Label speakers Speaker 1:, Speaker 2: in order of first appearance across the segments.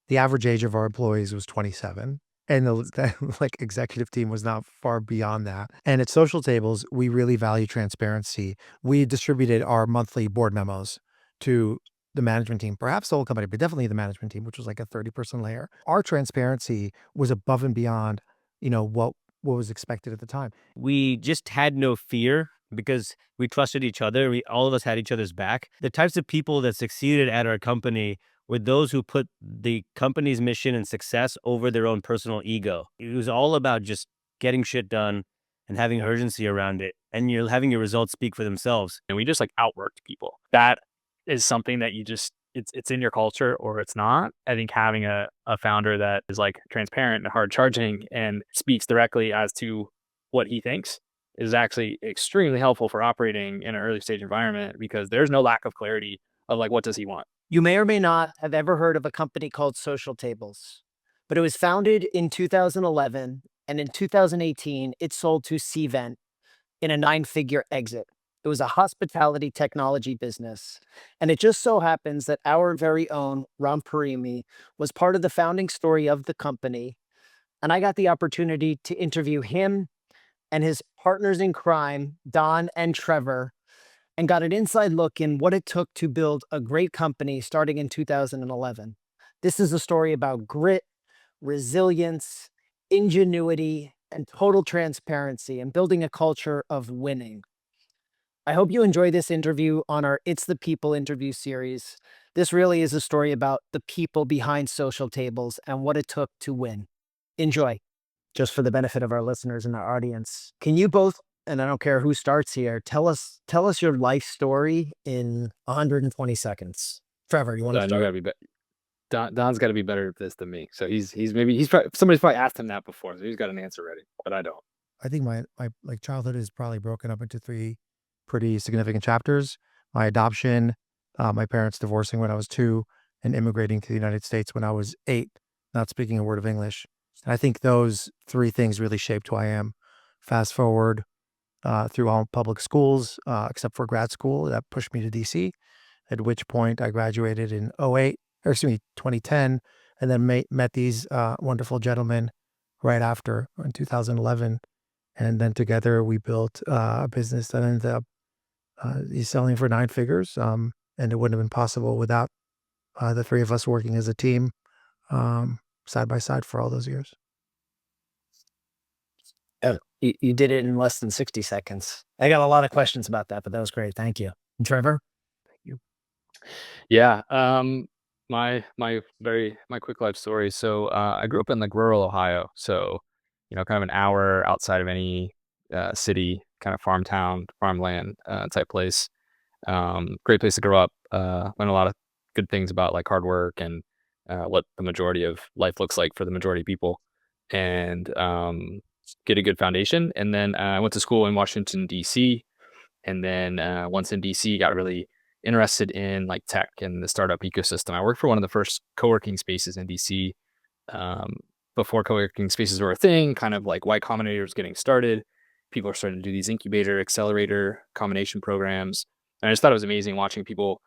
Speaker 1: The average age of our employees was 27. And the like executive team was not far beyond that. And at Social Tables, we really value transparency. We distributed our monthly board memos to the management team, perhaps the whole company, but definitely the management team, which was like a 30-person layer. Our transparency was above and beyond, what was expected at the time.
Speaker 2: We just had no fear because we trusted each other. All of us had each other's back. The types of people that succeeded at our company were those who put the company's mission and success over their own personal ego. It was all about just getting shit done and having urgency around it, and you're having your results speak for themselves.
Speaker 3: And we just like outworked people. That is something that it's in your culture or it's not. I think having a founder that is like transparent and hard charging and speaks directly as to what he thinks is actually extremely helpful for operating in an early stage environment, because there's no lack of clarity of like, what does he want?
Speaker 4: You may or may not have ever heard of a company called SocialTables, but it was founded in 2011, and in 2018, it sold to Cvent in a 9-figure exit. It was a hospitality technology business, and it just so happens that our very own Ram Parimi was part of the founding story of the company, and I got the opportunity to interview him and his partners in crime, Don and Trevor, and got an inside look in what it took to build a great company starting in 2011. This is a story about grit, resilience, ingenuity, and total transparency, and building a culture of winning. I hope you enjoy this interview on our It's the People interview series. This really is a story about the people behind SocialTables and what it took to win. Enjoy. Just for the benefit of our listeners and our audience, can you both, and I don't care who starts here, tell us your life story in 120 seconds. Trevor, you want to
Speaker 3: Don, you
Speaker 4: start?
Speaker 3: gotta be Don's got to be better at this than me. So somebody's probably asked him that before, so he's got an answer ready, but I don't.
Speaker 1: I think my like childhood is probably broken up into three pretty significant chapters. My adoption, my parents divorcing when I was 2, and immigrating to the United States when I was 8, not speaking a word of English. And I think those 3 things really shaped who I am. Fast forward through all public schools, except for grad school, that pushed me to DC, at which point I graduated in 2010, and then met these wonderful gentlemen right after in 2011. And then together we built a business that ended up selling for 9 figures. And it wouldn't have been possible without the 3 of us working as a team side by side for all those years.
Speaker 4: You did it in less than 60 seconds. I got a lot of questions about that, but that was great. Thank you. And Trevor?
Speaker 1: Thank you.
Speaker 3: Yeah. My quick life story. So I grew up in like rural Ohio. So, kind of an hour outside of any city, kind of farm town, farmland type place. Great place to grow up. Learned a lot of good things about like hard work and what the majority of life looks like for the majority of people, and get a good foundation. And then I went to school in Washington, D.C. And then once in DC, got really interested in like tech and the startup ecosystem. I worked for one of the first co-working spaces in DC before co-working spaces were a thing, kind of like Y Combinator was getting started. People are starting to do these incubator, accelerator, combination programs. And I just thought it was amazing watching people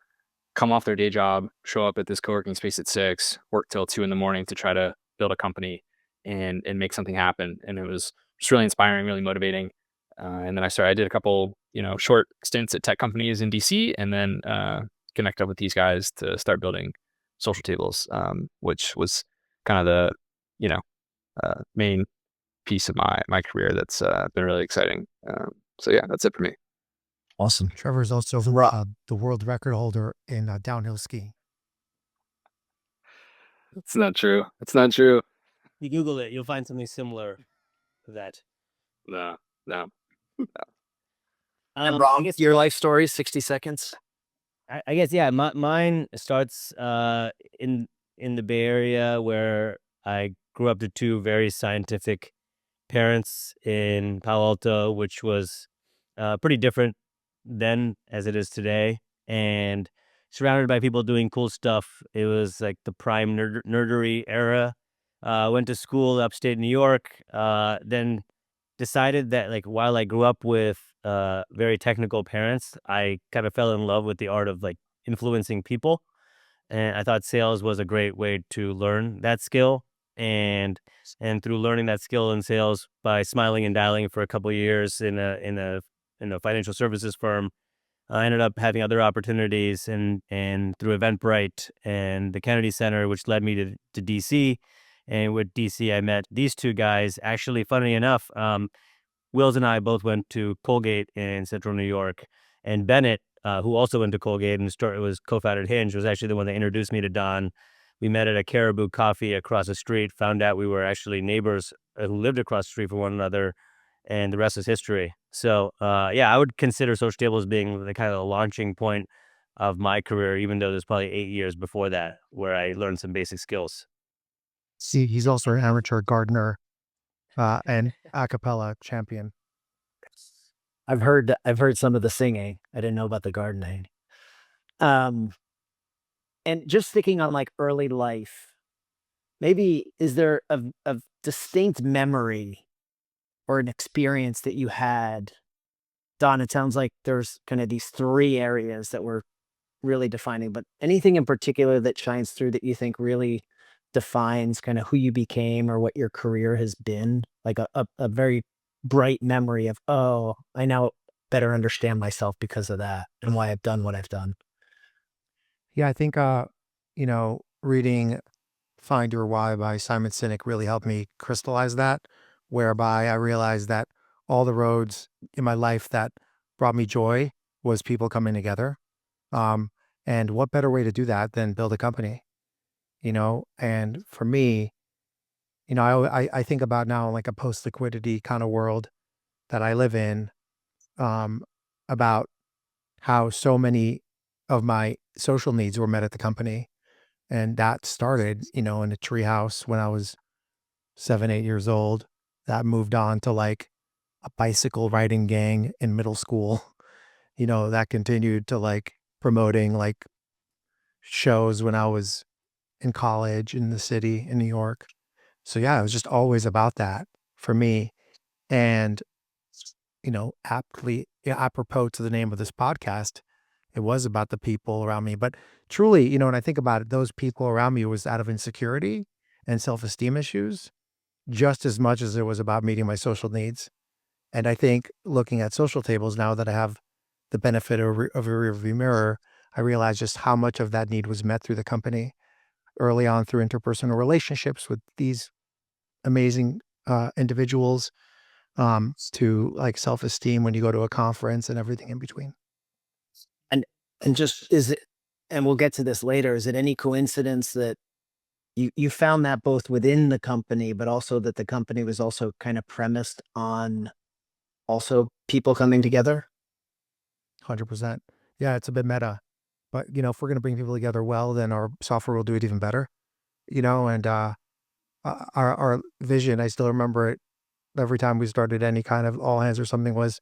Speaker 3: come off their day job, show up at this co-working space at 6, work till 2 a.m. to try to build a company and make something happen. And it was just really inspiring, really motivating. And then I did a couple, short stints at tech companies in DC, and then connected up with these guys to start building SocialTables, which was kind of the, main piece of my career that's been really exciting. So yeah, that's it for me.
Speaker 4: Awesome.
Speaker 1: Trevor is also the world record holder in downhill skiing.
Speaker 3: It's not true. It's not true.
Speaker 2: You Google it, you'll find something similar to that.
Speaker 3: No.
Speaker 4: And Ram, I guess your life story, 60 seconds.
Speaker 2: I guess, yeah, mine starts in the Bay Area, where I grew up to 2 very scientific parents in Palo Alto, which was pretty different then as it is today, and surrounded by people doing cool stuff. It was like the prime nerdery era. Went to school upstate New York, then decided that like while I grew up with very technical parents, I kind of fell in love with the art of like influencing people. and I thought sales was a great way to learn that skill. And through learning that skill in sales by smiling and dialing for a couple of years in a financial services firm, I ended up having other opportunities and through Eventbrite and the Kennedy Center, which led me to DC. And with DC, I met these two guys. Actually, funny enough, Wills and I both went to Colgate in Central New York, and Bennett, who also went to Colgate and was co-founded Hinge, was actually the one that introduced me to Don. We met at a Caribou Coffee across the street. Found out we were actually neighbors who lived across the street from one another, and the rest is history. So, yeah, I would consider Social Tables being the kind of the launching point of my career, even though there's probably 8 years before that where I learned some basic skills.
Speaker 1: See, he's also an amateur gardener and a cappella champion.
Speaker 4: I've heard some of the singing. I didn't know about the gardening. Um, and just thinking on like early life, maybe is there a distinct memory or an experience that you had? Don, it sounds like there's kind of these three areas that were really defining, but anything in particular that shines through that you think really defines kind of who you became or what your career has been? Like a very bright memory of, oh, I now better understand myself because of that and why I've done what I've done.
Speaker 1: Yeah, I think reading Find Your Why by Simon Sinek really helped me crystallize that, whereby I realized that all the roads in my life that brought me joy was people coming together. Um, and what better way to do that than build a company, And for me, I think about now like a post liquidity kind of world that I live in, um, about how so many of my social needs were met at the company. And that started, in a treehouse when I was 7, 8 years old. That moved on to like a bicycle riding gang in middle school. That continued to like promoting like shows when I was in college in the city in New York. So yeah, it was just always about that for me. And, apropos to the name of this podcast, it was about the people around me. But truly, when I think about it, those people around me was out of insecurity and self-esteem issues just as much as it was about meeting my social needs. And I think looking at social tables now that I have the benefit of a rearview mirror, I realize just how much of that need was met through the company early on through interpersonal relationships with these amazing individuals, to like self-esteem when you go to a conference and everything in between.
Speaker 4: And and just is it, and we'll get to this later, is it any coincidence that you found that both within the company, but also that the company was also kind of premised on also people coming together?
Speaker 1: 100%. Yeah, it's a bit meta. But, if we're going to bring people together well, then our software will do it even better, and our vision, I still remember it every time we started any kind of all hands or something, was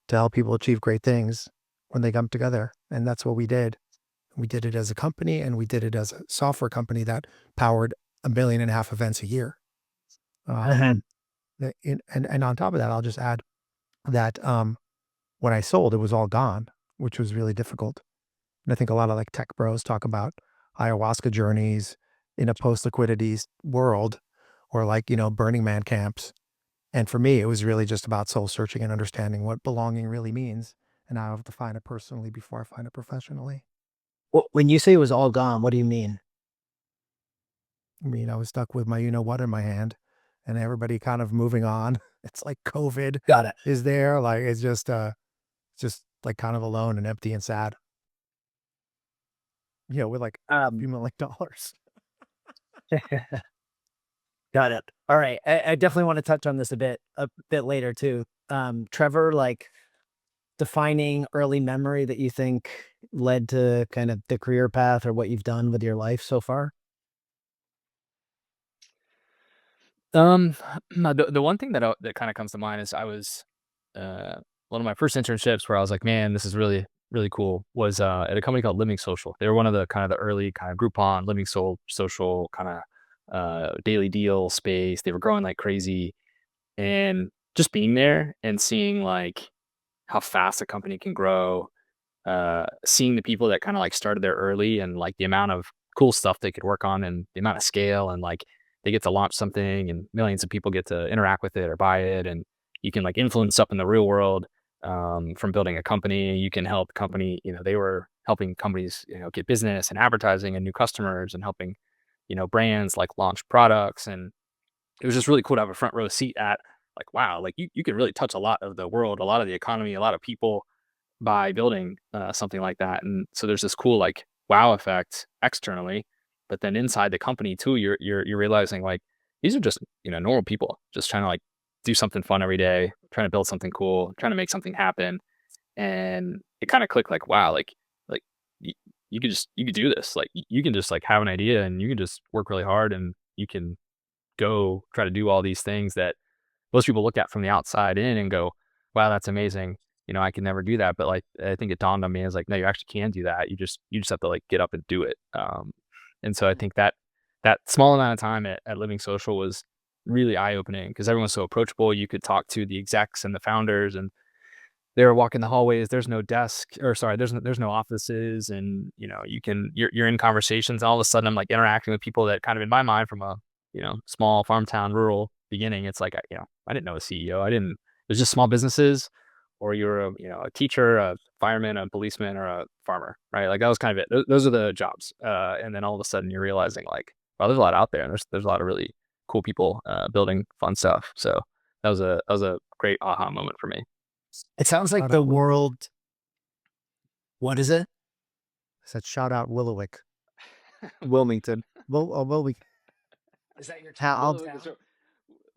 Speaker 1: to help people achieve great things when they come together. And that's what we did. We did it as a company and we did it as a software company that powered 1.5 million events a year. Uh,
Speaker 4: Uh-huh.
Speaker 1: and on top of that, I'll just add that when I sold, it was all gone, which was really difficult. And I think a lot of like tech bros talk about ayahuasca journeys in a post liquidity world, or like, Burning Man camps. And for me, it was really just about soul searching and understanding what belonging really means. And I have to find it personally before I find it professionally.
Speaker 4: Well, when you say it was all gone, what do you mean?
Speaker 1: I mean, I was stuck with my what in my hand and everybody kind of moving on. It's like COVID
Speaker 4: Got it.
Speaker 1: is there. Like it's just like kind of alone and empty and sad, with like a
Speaker 4: Um,
Speaker 1: few million dollars.
Speaker 4: got it. All right. I definitely want to touch on this a bit later too. Trevor, like defining early memory that you think led to kind of the career path or what you've done with your life so far?
Speaker 3: Um, no, the one thing that kind of comes to mind is I was uh one of my first internships where I was like, man, this is really really cool. Was at a company called Living Social. They were one of the kind of the early kind of Groupon Living Social kind of daily deal space. They were growing like crazy, and just being there and seeing like how fast a company can grow, seeing the people that kind of like started there early and like the amount of cool stuff they could work on and the amount of scale and like they get to launch something and millions of people get to interact with it or buy it and you can like influence stuff in the real world from building a company. You can help company, they were helping companies, get business and advertising and new customers and helping, brands like launch products. And it was just really cool to have a front row seat at like, wow, like you can really touch a lot of the world, a lot of the economy, a lot of people by building something like that. And so there's this cool like wow effect externally, but then inside the company too, you're realizing like these are just normal people just trying to like do something fun every day, trying to build something cool, trying to make something happen. And it kind of clicked like wow, like you, you could do this. Like you can just like have an idea and you can just work really hard and you can go try to do all these things that most people look at from the outside in and go, wow, that's amazing. I could never do that. But like, I think it dawned on me as like, no, you actually can do that. You just have to like get up and do it. And so I think that small amount of time at Living Social was really eye opening because everyone's so approachable. You could talk to the execs and the founders and they were walking the hallways. There's no desk or sorry, there's no offices. And, you're in conversations. And all of a sudden I'm like interacting with people that kind of in my mind from a, small farm town, rural beginning. It's like, I didn't know a CEO. It was just small businesses or you're a teacher, a fireman, a policeman, or a farmer, right? Like that was kind of it. Those are the jobs. And then all of a sudden you're realizing like, wow, there's a lot out there and there's a lot of really cool people, building fun stuff. So that was a great aha moment for me.
Speaker 4: It sounds like
Speaker 1: Shout
Speaker 4: the
Speaker 1: out,
Speaker 4: world. What is it?
Speaker 1: I said, shout out Willowick.
Speaker 3: Wilmington.
Speaker 1: Willowick.
Speaker 4: Is that your town?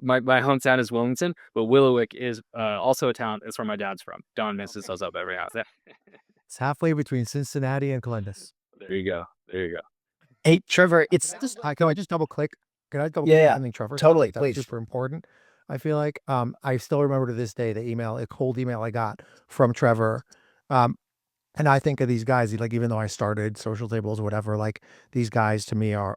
Speaker 3: My hometown is Wilmington, but Willowick is also a town. It's where my dad's from. Don misses us up every house. Yeah.
Speaker 1: It's halfway between Cincinnati and Columbus.
Speaker 3: There you go. There you go.
Speaker 4: Hey, Trevor, it's
Speaker 1: Can I just double click? Can I double click
Speaker 4: Yeah,
Speaker 1: something Trevor said?
Speaker 4: totally,
Speaker 1: That's
Speaker 4: please.
Speaker 1: super important. I feel like I still remember to this day the email, a cold email I got from Trevor. Um, and I think of these guys, like even though I started SocialTables or whatever, like these guys to me are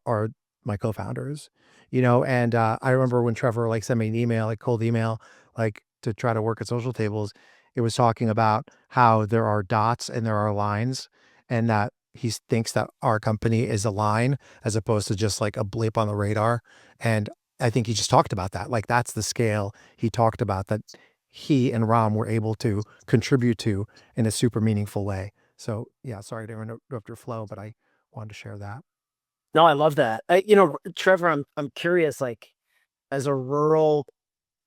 Speaker 1: my co-founders, and I remember when Trevor like sent me an email, like cold email, like to try to work at SocialTables, it was talking about how there are dots and there are lines and that he thinks that our company is a line as opposed to just like a blip on the radar. And I think he just talked about that. Like that's the scale he talked about that he and Ram were able to contribute to in a super meaningful way. So yeah, sorry to interrupt your flow, but I wanted to share that.
Speaker 4: No, I love that. Trevor, I'm curious. Like, as a rural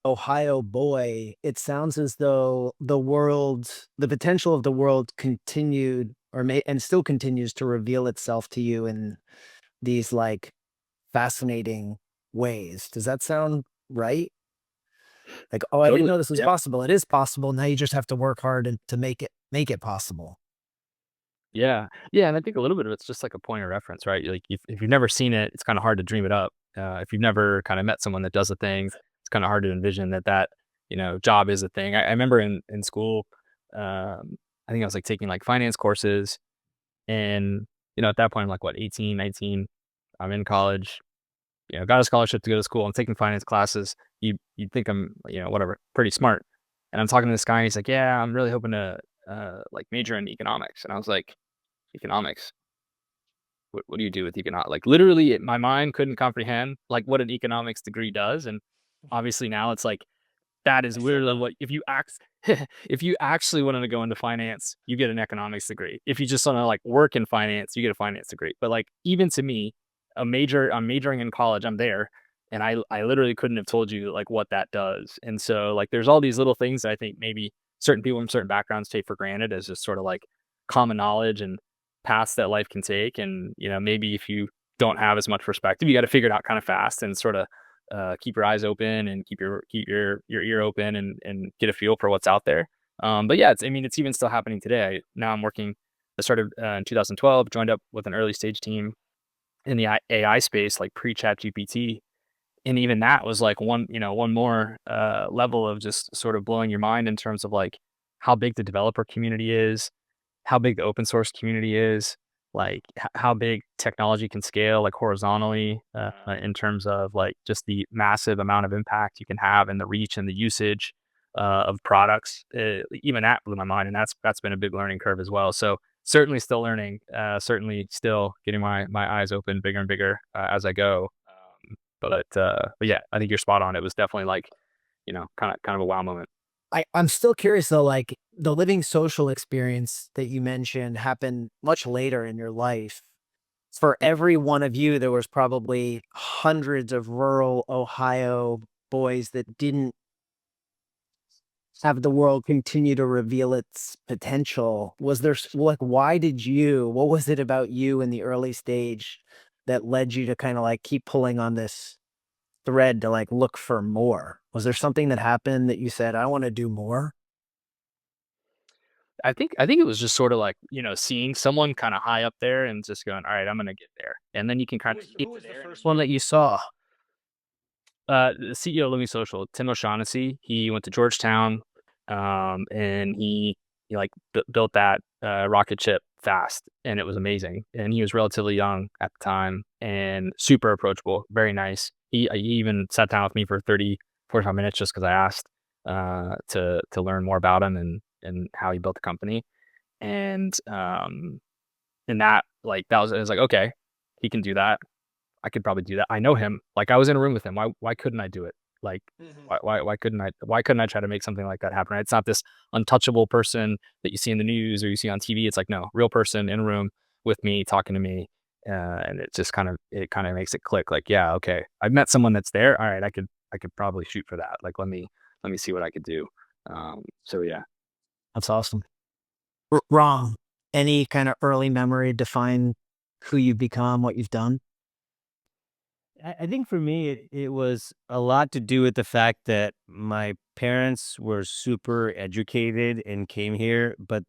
Speaker 4: Ohio boy, it sounds as though the potential of the world continued and still continues to reveal itself to you in these like fascinating ways. Does that sound right? Like, oh, I didn't
Speaker 3: Totally.
Speaker 4: know this was
Speaker 3: Yeah.
Speaker 4: possible. It is possible. Now you just have to work hard and to make it possible.
Speaker 3: Yeah. Yeah. And I think a little bit of it's just like a point of reference, right? Like if you've never seen it, it's kind of hard to dream it up. If you've never kind of met someone that does a thing, it's kind of hard to envision that, job is a thing. I remember in school, I think I was like taking like finance courses and, at that point I'm like, what, 18, 19, I'm in college, got a scholarship to go to school. I'm taking finance classes. You'd think I'm, whatever, pretty smart. And I'm talking to this guy and he's like, yeah, I'm really hoping to, like major in economics. And I was like, economics? What do you do with economics? Like literally my mind couldn't comprehend like what an economics degree does. And obviously now it's like, that is literally what if you actually wanted to go into finance, you get an economics degree. If you just want to like work in finance, you get a finance degree. But like even to me, I'm majoring in college, I'm there, and I literally couldn't have told you like what that does. And so like there's all these little things that I think maybe certain people from certain backgrounds take for granted as just sort of like common knowledge and paths that life can take. And maybe if you don't have as much perspective, you got to figure it out kind of fast and sort of keep your eyes open and keep your ear open and get a feel for what's out there. But yeah, it's even still happening today. Now I'm working. I started in 2012, joined up with an early stage team in the AI space, like pre-chat GPT. And even that was like one more level of just sort of blowing your mind in terms of like how big the developer community is, how big the open source community is, like how big technology can scale like horizontally in terms of like just the massive amount of impact you can have and the reach and the usage of products. Even that blew my mind, and that's been a big learning curve as well. So certainly still learning, certainly still getting my eyes open bigger and bigger, as I go. But yeah, I think you're spot on. It was definitely like, kind of a wow moment.
Speaker 4: I'm still curious though, like the living social experience that you mentioned happened much later in your life. For every one of you, there was probably hundreds of rural Ohio boys that didn't have the world continue to reveal its potential. Was there like why did you? What was it about you in the early stage that led you to kind of like keep pulling on this thread to like look for more? Was there something that happened that you said, I want to do more?
Speaker 3: I think it was just sort of like, seeing someone kind of high up there and just going, all right, I'm gonna get there, and then you can kind of get
Speaker 4: Who
Speaker 3: to
Speaker 4: was the
Speaker 3: there, and then
Speaker 4: first one that you saw?
Speaker 3: the CEO of Living Social, Tim O'Shaughnessy, he went to Georgetown, and he like built that rocket ship fast, and it was amazing. And he was relatively young at the time and super approachable, very nice. He even sat down with me for 45 minutes just because I asked to learn more about him and how he built the company. And that like that was it was like, okay, he can do that. I could probably do that. I know him. Like I was in a room with him. Why couldn't I do it? Like why couldn't I try to make something like that happen? Right? It's not this untouchable person that you see in the news or you see on TV. It's like no, real person in a room with me talking to me. And it kind of makes it click. Like, yeah, okay. I've met someone that's there. All right, I could probably shoot for that. Like let me see what I could do. So yeah.
Speaker 4: That's awesome. Wrong. Any kind of early memory define who you've become, what you've done?
Speaker 2: I think for me, it was a lot to do with the fact that my parents were super educated and came here, but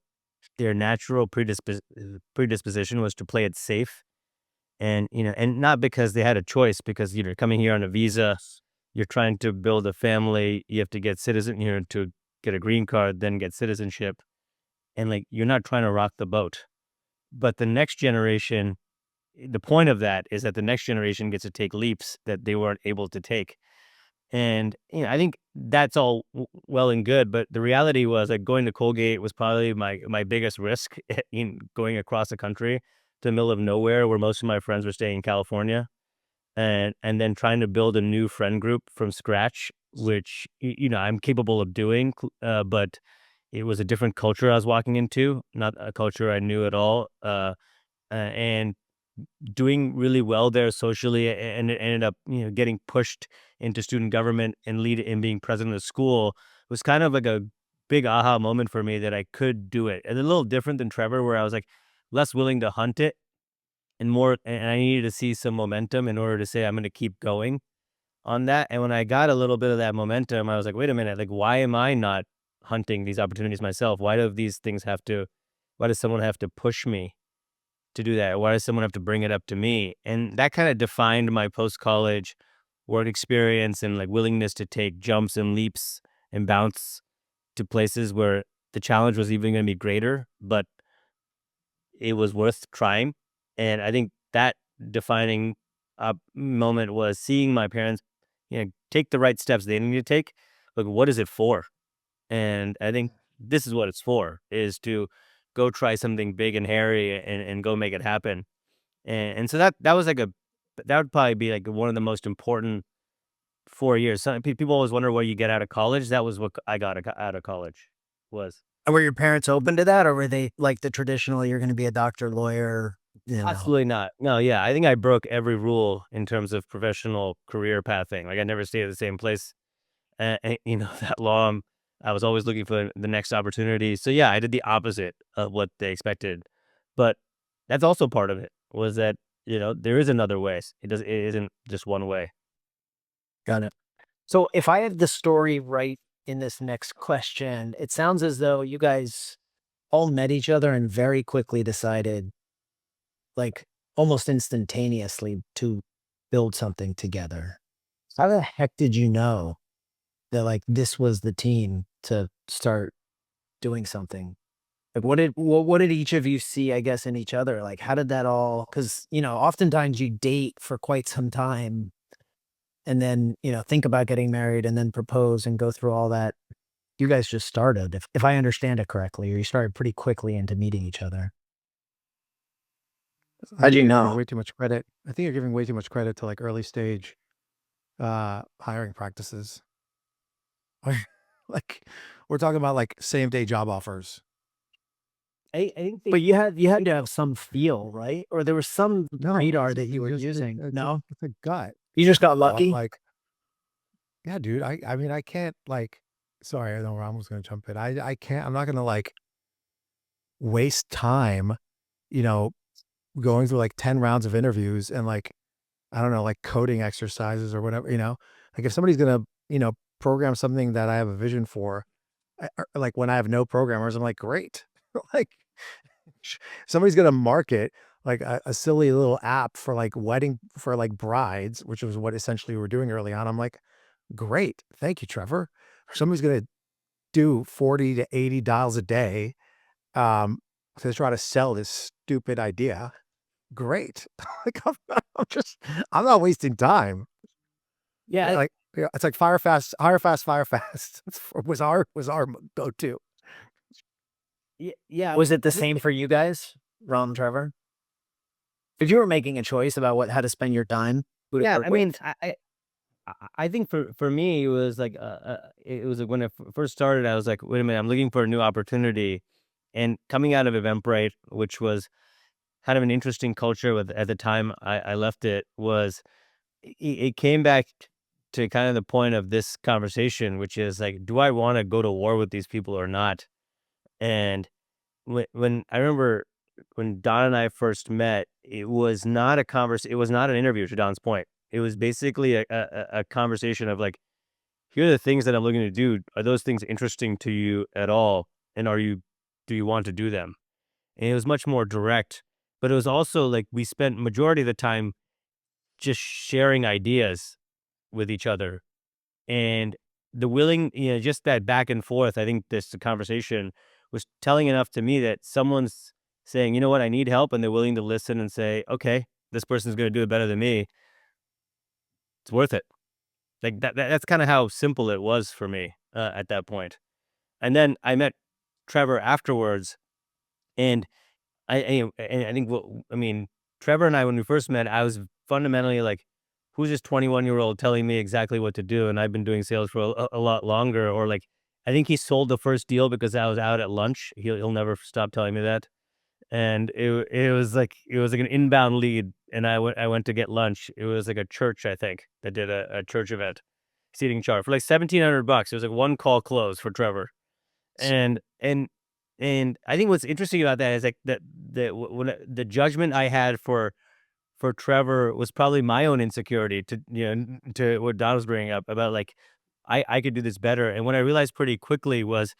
Speaker 2: their natural predisposition was to play it safe. And, and not because they had a choice, because, coming here on a visa, you're trying to build a family, you have to get to get a green card, then get citizenship. And like, you're not trying to rock the boat. But the next generation, the point of that is that the next generation gets to take leaps that they weren't able to take. And, I think that's all well and good, but the reality was like going to Colgate was probably my biggest risk in going across the country to the middle of nowhere where most of my friends were staying in California, and then trying to build a new friend group from scratch, which I'm capable of doing, but it was a different culture I was walking into, not a culture I knew at all. And doing really well there socially, and it ended up getting pushed into student government and lead in being president of the school was kind of like a big aha moment for me that I could do it. And a little different than Trevor, where I was like less willing to hunt it and more, and I needed to see some momentum in order to say I'm going to keep going on that. And when I got a little bit of that momentum, I was like, wait a minute, like why am I not hunting these opportunities myself? Why does someone have to push me to do that? Why does someone have to bring it up to me? And that kind of defined my post college work experience and like willingness to take jumps and leaps and bounce to places where the challenge was even going to be greater, but it was worth trying. And I think that defining moment was seeing my parents, take the right steps they need to take. Like, what is it for? And I think this is what it's for: is to go try something big and hairy and go make it happen. And so that was like that would probably be like one of the most important 4 years. Some people always wonder what you get out of college. That was what I got out of college was.
Speaker 4: And were your parents open to that, or were they like the traditional, you're going to be a doctor, lawyer, you know?
Speaker 2: Absolutely not. No, yeah, I think I broke every rule in terms of professional career pathing. Like I never stayed at the same place, that long. I was always looking for the next opportunity. So yeah, I did the opposite of what they expected. But that's also part of it was that, there is another way. It isn't just one way.
Speaker 4: Got it. So if I have the story right in this next question, it sounds as though you guys all met each other and very quickly decided, like almost instantaneously, to build something together. How the heck did you know that like this was the team to start doing something? Like what did each of you see, I guess, in each other? Like how did that all, because oftentimes you date for quite some time and then, think about getting married and then propose and go through all that. You guys just started, if I understand it correctly, or you started pretty quickly into meeting each other. How'd you
Speaker 1: You're giving
Speaker 4: know?
Speaker 1: way too much credit. I think you're giving way too much credit to like early stage hiring practices. Like we're talking about like same day job offers.
Speaker 2: I think
Speaker 4: But you had to have some feel, right? Or there was some radar that you were using. No,
Speaker 1: It's a gut.
Speaker 4: you just got
Speaker 1: You know,
Speaker 4: lucky.
Speaker 1: like, yeah, dude. I mean, I can't like. Sorry, I know I was gonna jump in. I can't. I'm not gonna like waste time. You know, going through like 10 rounds of interviews and like I don't know, like coding exercises or whatever. You know, like if somebody's gonna program something that I have a vision for, like when I have no programmers, I'm like, great. Like somebody's gonna market like a silly little app for like wedding for like brides, which was what essentially we were doing early on. I'm like, great, thank you, Trevor. Somebody's gonna do 40 to 80 dials a day to try to sell this stupid idea. Great. Like I'm not wasting time.
Speaker 4: Yeah,
Speaker 1: Like it's like fire fast, hire fast, fire fast was our go to.
Speaker 2: yeah.
Speaker 4: was it the same for you guys, Ron, Trevor? If you were making a choice about how to spend your time, who to
Speaker 2: Yeah,
Speaker 4: work
Speaker 2: I
Speaker 4: with?
Speaker 2: mean, I think for me it was like it was like when I first started, I was like, wait a minute, I'm looking for a new opportunity, and coming out of Eventbrite, which was kind of an interesting culture with at the time I left it was it came back to kind of the point of this conversation, which is like, do I want to go to war with these people or not? And when I remember when Don and I first met, it was not a it was not an interview, to Don's point. It was basically a conversation of like, here are the things that I'm looking to do. Are those things interesting to you at all? And do you want to do them? And it was much more direct, but it was also like we spent majority of the time just sharing ideas with each other. And just that back and forth, I think this conversation was telling enough to me that someone's saying, you know what, I need help. And they're willing to listen and say, okay, this person's going to do it better than me. It's worth it. Like that's kind of how simple it was for me at that point. And then I met Trevor afterwards. And I think I mean, Trevor and I, when we first met, I was fundamentally like, who's this 21-year-old telling me exactly what to do? And I've been doing sales for a lot longer. Or like, I think he sold the first deal because I was out at lunch. He'll never stop telling me that. And it was like an inbound lead, and I went to get lunch. It was like a church, I think, that did a church event seating chart for like $1,700. It was like one call close for Trevor. And I think what's interesting about that is like the judgment I had for Trevor was probably my own insecurity to to what Don was bringing up about like I could do this better. And what I realized pretty quickly was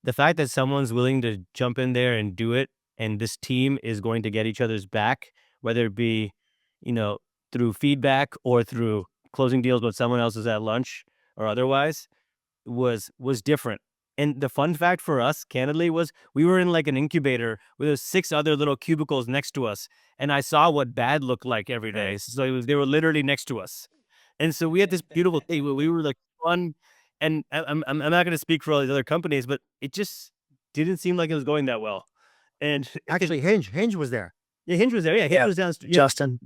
Speaker 2: the fact that someone's willing to jump in there and do it, and this team is going to get each other's back, whether it be, you know, through feedback or through closing deals with someone else is at lunch or otherwise, was different. And the fun fact for us, candidly, was we were in like an incubator with those 6 other little cubicles next to us, and I saw what bad looked like every day. So they were literally next to us, and so we had this beautiful thing where we were like fun. And I'm not going to speak for all these other companies, but it just didn't seem like it was going that well. And
Speaker 1: Actually, Hinge was there.
Speaker 2: yeah, Hinge was there. Yeah, Hinge
Speaker 4: Yeah,
Speaker 2: was down.
Speaker 4: Justin.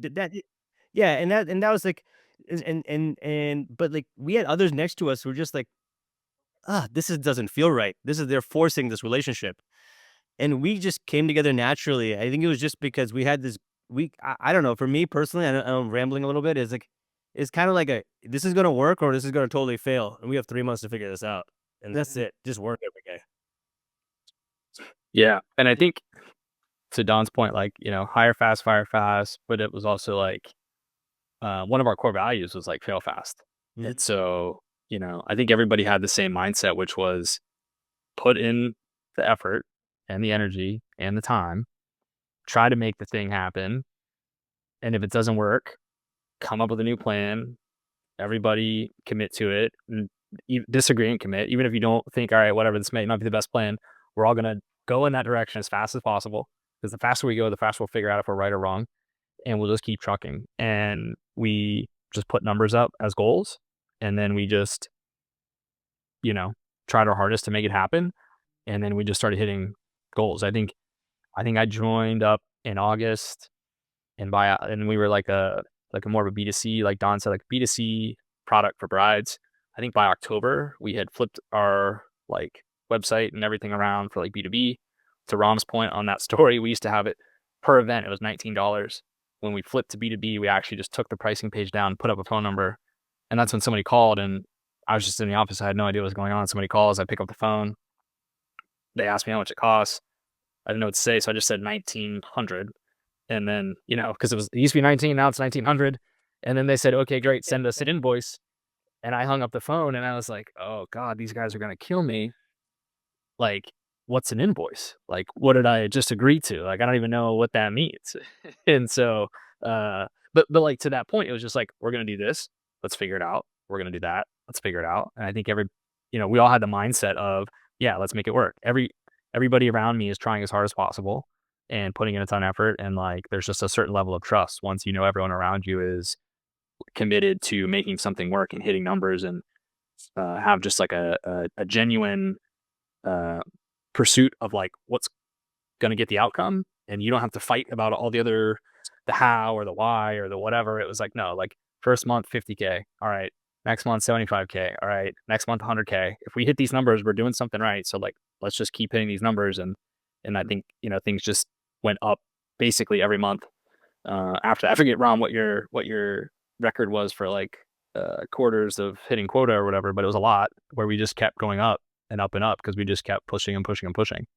Speaker 2: Yeah, and that was like, but like we had others next to us who were just like, this doesn't feel right. They're forcing this relationship. And we just came together naturally. I think it was just because we had this I don't know, for me personally, I'm rambling a little bit, is like, it's kind of like this is going to work or this is going to totally fail. And we have 3 months to figure this out. And that's it. Just work every day.
Speaker 3: Yeah. And I think to Don's point, like, hire fast, fire fast, but it was also like one of our core values was like fail fast.
Speaker 2: Mhm.
Speaker 3: And so, I think everybody had the same mindset, which was put in the effort and the energy and the time, try to make the thing happen. And if it doesn't work, come up with a new plan. Everybody commit to it, and disagree and commit. Even if you don't think, all right, whatever, this may not be the best plan, we're all going to go in that direction as fast as possible. Because the faster we go, the faster we'll figure out if we're right or wrong. And we'll just keep trucking. And we just put numbers up as goals. And then we just, tried our hardest to make it happen. And then we just started hitting goals. I think I joined up in August. and we were like a more of a B2C, like Don said, like B2C product for brides. I think by October we had flipped our like website and everything around for like B2B. To Rom's point on that story, we used to have it per event, it was $19. When we flipped to B2B, we actually just took the pricing page down, put up a phone number, and that's when somebody called, and I was just in the office. I had no idea what was going on. Somebody calls, I pick up the phone. They asked me how much it costs. I didn't know what to say, so I just said 1,900. And then, because it used to be 19, now it's 1,900. And then they said, okay, great, send us an invoice. And I hung up the phone and I was like, oh God, these guys are going to kill me. Like, what's an invoice? Like, what did I just agree to? Like, I don't even know what that means. And so, but like to that point, it was just like, we're going to do this. Let's figure it out. We're going to do that. Let's figure it out. And I think we all had the mindset of, yeah, let's make it work. Everybody around me is trying as hard as possible and putting in a ton of effort. And like, there's just a certain level of trust once everyone around you is committed to making something work and hitting numbers, and have just like a genuine pursuit of like what's going to get the outcome. And you don't have to fight about all the how or the why or the whatever. It was like, no, like first month, 50K. All right. Next month, 75K. All right. Next month, 100K. If we hit these numbers, we're doing something right. So like, let's just keep hitting these numbers. And I think, things just went up basically every month. After, I forget, Ron, what your record was for like quarters of hitting quota or whatever, but it was a lot, where we just kept going up and up because we just kept pushing and pushing and pushing.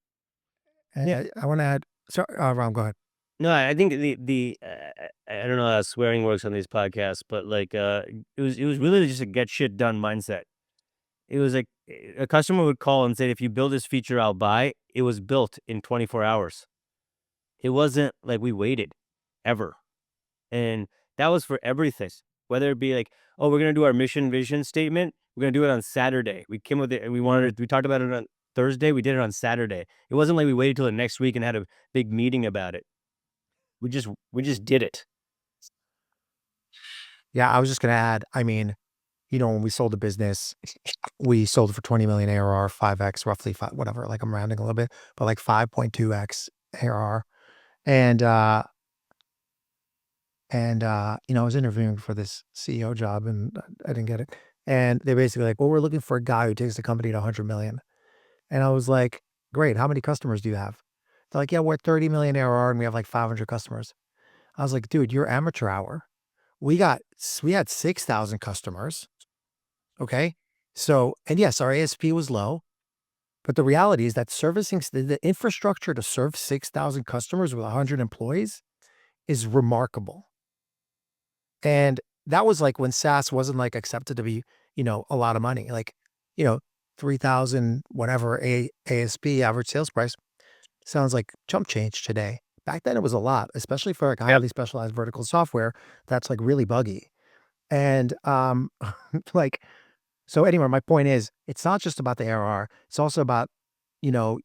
Speaker 1: And yeah, I want to add. Sorry, Ron, go ahead.
Speaker 2: No, I think the I don't know how swearing works on these podcasts, but like it was really just a get shit done mindset. It was like a customer would call and say, if you build this feature, I'll buy. It was built in 24 hours. It wasn't like we waited ever. And that was for everything. Whether it be like, oh, we're going to do our mission vision statement. We're going to do it on Saturday. We came with it and we talked about it on Thursday. We did it on Saturday. It wasn't like we waited till the next week and had a big meeting about it. We just did it.
Speaker 1: Yeah, I was just going to add, I mean, when we sold the business, we sold it for 20 million ARR, 5x, roughly five, whatever, like I'm rounding a little bit, but like 5.2x ARR. And, I was interviewing for this CEO job and I didn't get it. And they basically like, well, we're looking for a guy who takes the company to 100 million. And I was like, great. How many customers do you have? They're like, yeah, we're at 30 million ARR and we have like 500 customers. I was like, dude, you're amateur hour. We had 6,000 customers. Okay. So, and yes, our ASP was low, but the reality is that servicing the infrastructure to serve 6,000 customers with 100 employees is remarkable. And that was like when SaaS wasn't like accepted to be, a lot of money, like, 3,000, whatever ASP, average sales price, sounds like chump change today. Back then it was a lot, especially for like highly specialized vertical software that's like really buggy. And like, so anyway, my point is, it's not just about the ARR. It's also about,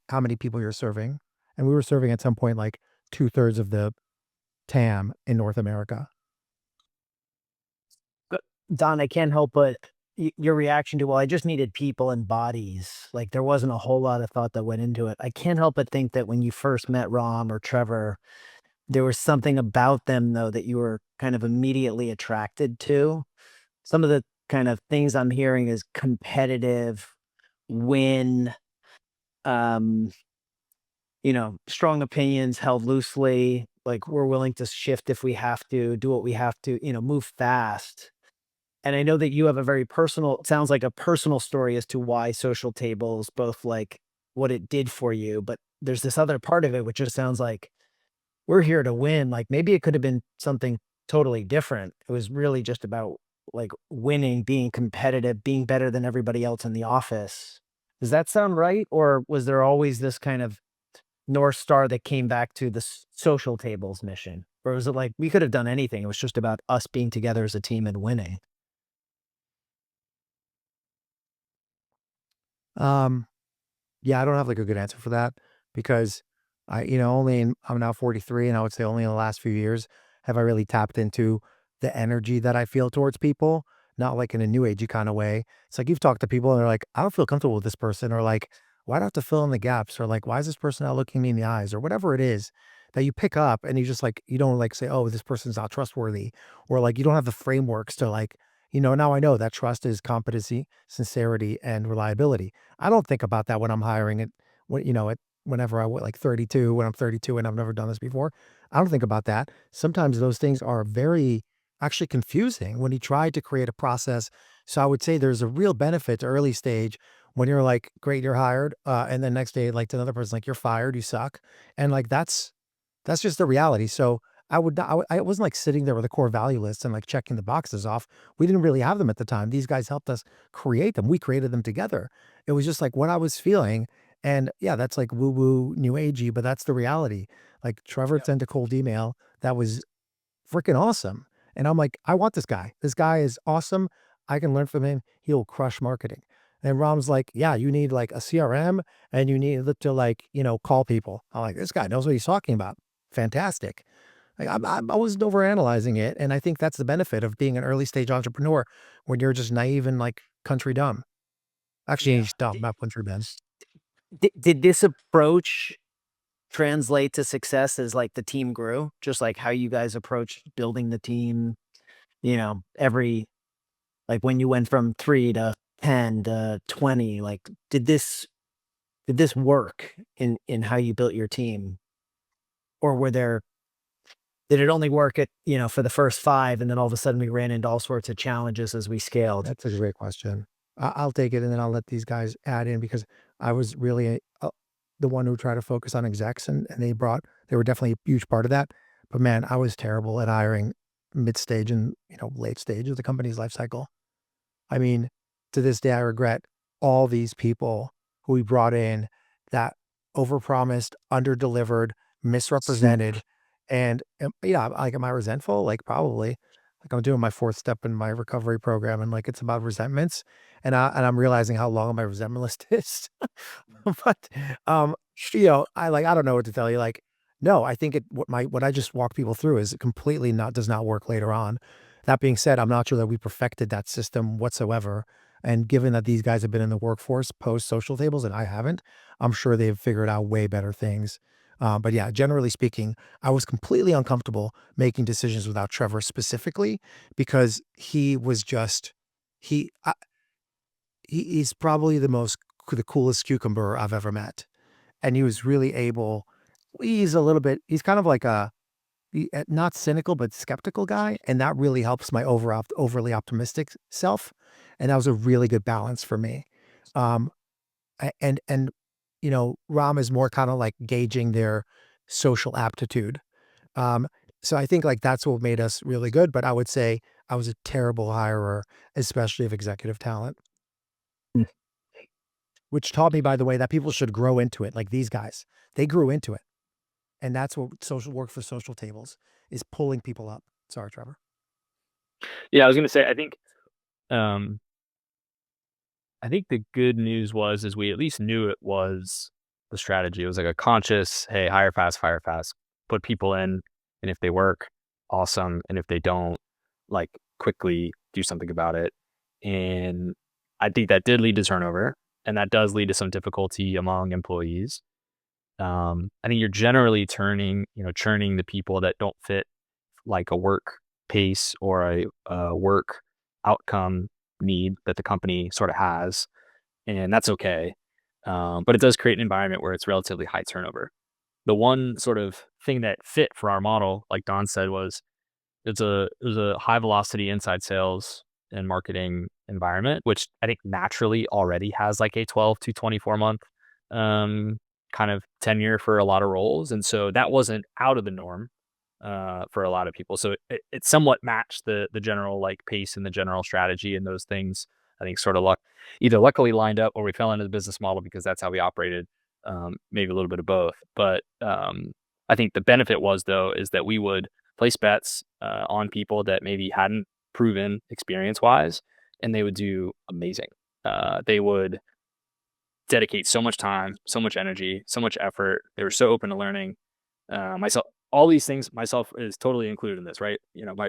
Speaker 1: how many people you're serving. And we were serving at some point like 2/3 of the TAM in North America.
Speaker 4: Don, I can't help but your reaction to, well, I just needed people and bodies. Like there wasn't a whole lot of thought that went into it. I can't help but think that when you first met Rom or Trevor, there was something about them though that you were kind of immediately attracted to. Some of the kind of things I'm hearing is competitive, win, strong opinions held loosely, like we're willing to shift if we have to, do what we have to, move fast. And I know that you have a very personal, it sounds like a personal story as to why SocialTables, both like what it did for you, but there's this other part of it, which just sounds like we're here to win. Like maybe it could have been something totally different. It was really just about like winning, being competitive, being better than everybody else in the office. Does that sound right? Or was there always this kind of North Star that came back to the SocialTables mission? Or was it like, we could have done anything. It was just about us being together as a team and winning.
Speaker 1: Yeah, I don't have like a good answer for that because I'm now 43 and I would say only in the last few years have I really tapped into the energy that I feel towards people, not like in a new agey kind of way. It's like you've talked to people and they're like, I don't feel comfortable with this person, or like, why do I have to fill in the gaps? Or like, why is this person not looking me in the eyes, or whatever it is? that you pick up and you just like, you don't like say, oh, this person's not trustworthy, or like you don't have the frameworks to like, now I know that trust is competency, sincerity, and reliability. I don't think about that when I'm hiring it, whenever I went like 32, when I'm 32 and I've never done this before. I don't think about that. Sometimes those things are very actually confusing when you try to create a process. So I would say there's a real benefit to early stage when you're like, great, you're hired. And then next day, like to another person, like you're fired, you suck. And like, that's just the reality. So I would not, I wasn't like sitting there with a core value list and like checking the boxes off. We didn't really have them at the time. These guys helped us create them. We created them together. It was just like what I was feeling. And yeah, that's like woo woo new agey, but that's the reality. Like Trevor
Speaker 3: Yeah.
Speaker 1: sent a cold email that was freaking awesome. And I'm like, I want this guy. This guy is awesome. I can learn from him. He'll crush marketing. And Rom's like, yeah, you need like a CRM and you need to like, call people. I'm like, this guy knows what he's talking about. Fantastic. Like, I wasn't overanalyzing it. And I think that's the benefit of being an early stage entrepreneur when you're just naive and like country dumb. Actually,
Speaker 4: Yeah.
Speaker 1: he's dumb, not country Ben.
Speaker 4: Did this approach translate to success as like the team grew? Just like how you guys approached building the team, every like when you went from 3 to 10 to 20, like did this work in how you built your team? Or did it only work at, for the first 5 and then all of a sudden we ran into all sorts of challenges as we scaled?
Speaker 1: That's a great question. I'll take it and then I'll let these guys add in because I was really the one who tried to focus on execs and they were definitely a huge part of that. But man, I was terrible at hiring mid stage and, late stage of the company's life cycle. I mean, to this day, I regret all these people who we brought in that overpromised, underdelivered, misrepresented, and yeah, like, am I resentful? Like, probably. Like, I'm doing my 4th step in my recovery program, and like, it's about resentments, and I'm realizing how long my resentment list is. But, um, I don't know what to tell you. Like, no, I think what I just walk people through is completely does not work later on. That being said, I'm not sure that we perfected that system whatsoever. And given that these guys have been in the workforce post social tables and I haven't, I'm sure they've figured out way better things. But yeah, generally speaking, I was completely uncomfortable making decisions without Trevor specifically because he was just he I, he's probably the coolest cucumber I've ever met, and he was really able. He's kind of like not cynical, but skeptical guy, and that really helps my overly optimistic self, and that was a really good balance for me. Um, and Ram is more kind of like gauging their social aptitude. Um, so I think like that's what made us really good. But I would say I was a terrible hirer, especially of executive talent,
Speaker 4: Mm.
Speaker 1: which taught me, by the way, that people should grow into it. Like these guys, they grew into it. And that's what social work for social tables is pulling people up. Sorry, Trevor.
Speaker 3: Yeah, I was gonna say, um, I think the good news is we at least knew it was the strategy. It was like a conscious, hey, hire fast, fire fast, put people in, and if they work, awesome, and if they don't, like quickly do something about it. And I think that did lead to turnover, and that does lead to some difficulty among employees. I think you're generally churning the people that don't fit like a work pace or a work outcome need that the company sort of has, and that's okay. But it does create an environment where it's relatively high turnover. The one sort of thing that fit for our model, like Don said, was it was a high velocity inside sales and marketing environment, which I think naturally already has like a 12 to 24 month um, kind of tenure for a lot of roles, and so that wasn't out of the norm for a lot of people. So it somewhat matched the general like pace and the general strategy and those things. I think sort of either luckily lined up or we fell into the business model because that's how we operated. Maybe a little bit of both, but I think the benefit was though is that we would place bets on people that maybe hadn't proven experience wise, and they would do amazing. They would dedicate so much time, so much energy, so much effort. They were so open to learning. Myself, all these things, myself is totally included in this, right?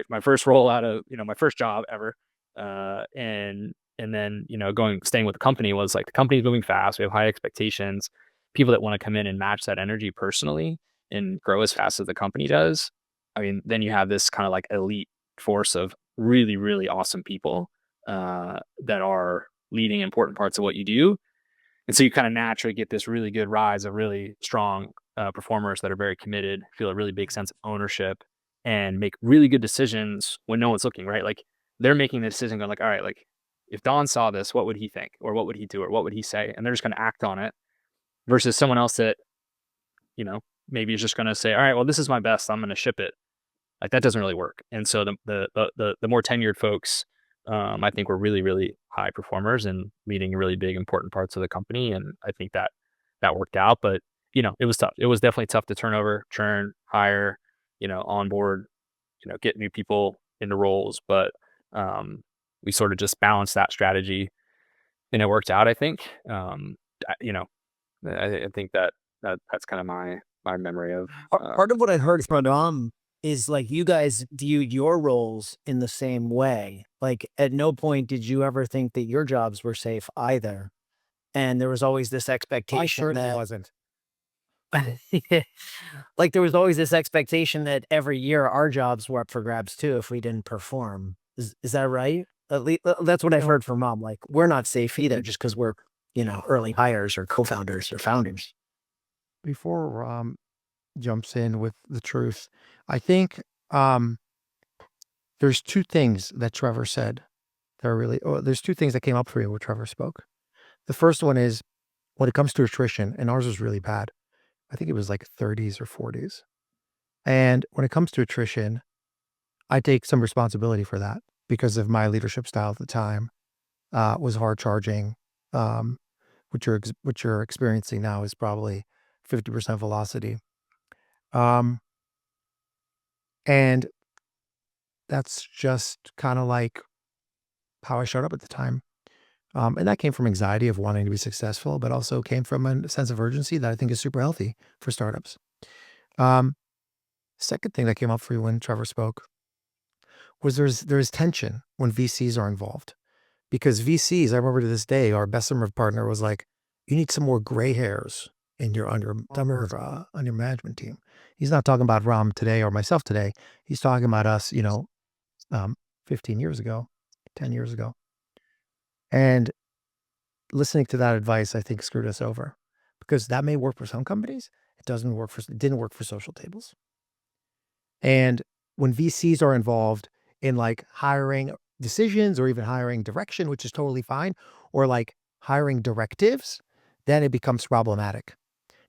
Speaker 3: My first role out of my first job ever, and then staying with the company was like the company's moving fast. We have high expectations. People that want to come in and match that energy personally and grow as fast as the company does, I mean, then you have this kind of like elite force of really, really awesome people that are leading important parts of what you do. And so you kind of naturally get this really good rise of really strong performers that are very committed, feel a really big sense of ownership, and make really good decisions when no one's looking, right? Like they're making the decision going like, all right, like if Don saw this, what would he think? Or what would he do? Or what would he say? And they're just going to act on it versus someone else that, maybe is just going to say, all right, well, this is my best. I'm going to ship it. Like that doesn't really work. And so the more tenured folks, I think were really, really high performers and leading really big, important parts of the company. And I think that worked out, but it was tough. It was definitely tough to turn over, churn, hire, onboard, get new people into roles. But we sort of just balanced that strategy and it worked out, I think. I think that's kind of my memory of,
Speaker 4: Part of what I heard from is like you guys viewed your roles in the same way. Like at no point did you ever think that your jobs were safe either. And there was always this expectation that
Speaker 1: wasn't.
Speaker 4: like there was always this expectation that every year our jobs were up for grabs too if we didn't perform. Is that right? At least that's what I've heard from mom. Like we're not safe either just because we're, early hires or co-founders or founders.
Speaker 1: Before jumps in with the truth, I think there's two things that Trevor said that are really, there's two things that came up for you when Trevor spoke. The first one is when it comes to attrition, and ours was really bad. I think it was like 30s or 40s. And when it comes to attrition, I take some responsibility for that because of my leadership style at the time. Was hard charging. Um, what you're experiencing now is probably 50% velocity. Um, and that's just kind of like how I showed up at the time. And that came from anxiety of wanting to be successful, but also came from a sense of urgency that I think is super healthy for startups. Um, Second thing that came up for you when Trevor spoke was there's tension when VCs are involved. Because VCs, I remember to this day, our Bessemer partner was like, "You need some more gray hairs in your on your management team." He's not talking about Ram today or myself today. He's talking about us, 15 years ago, 10 years ago. And listening to that advice, I think screwed us over because that may work for some companies. It didn't work for SocialTables. And when VCs are involved in like hiring decisions or even hiring direction, which is totally fine, or like hiring directives, then it becomes problematic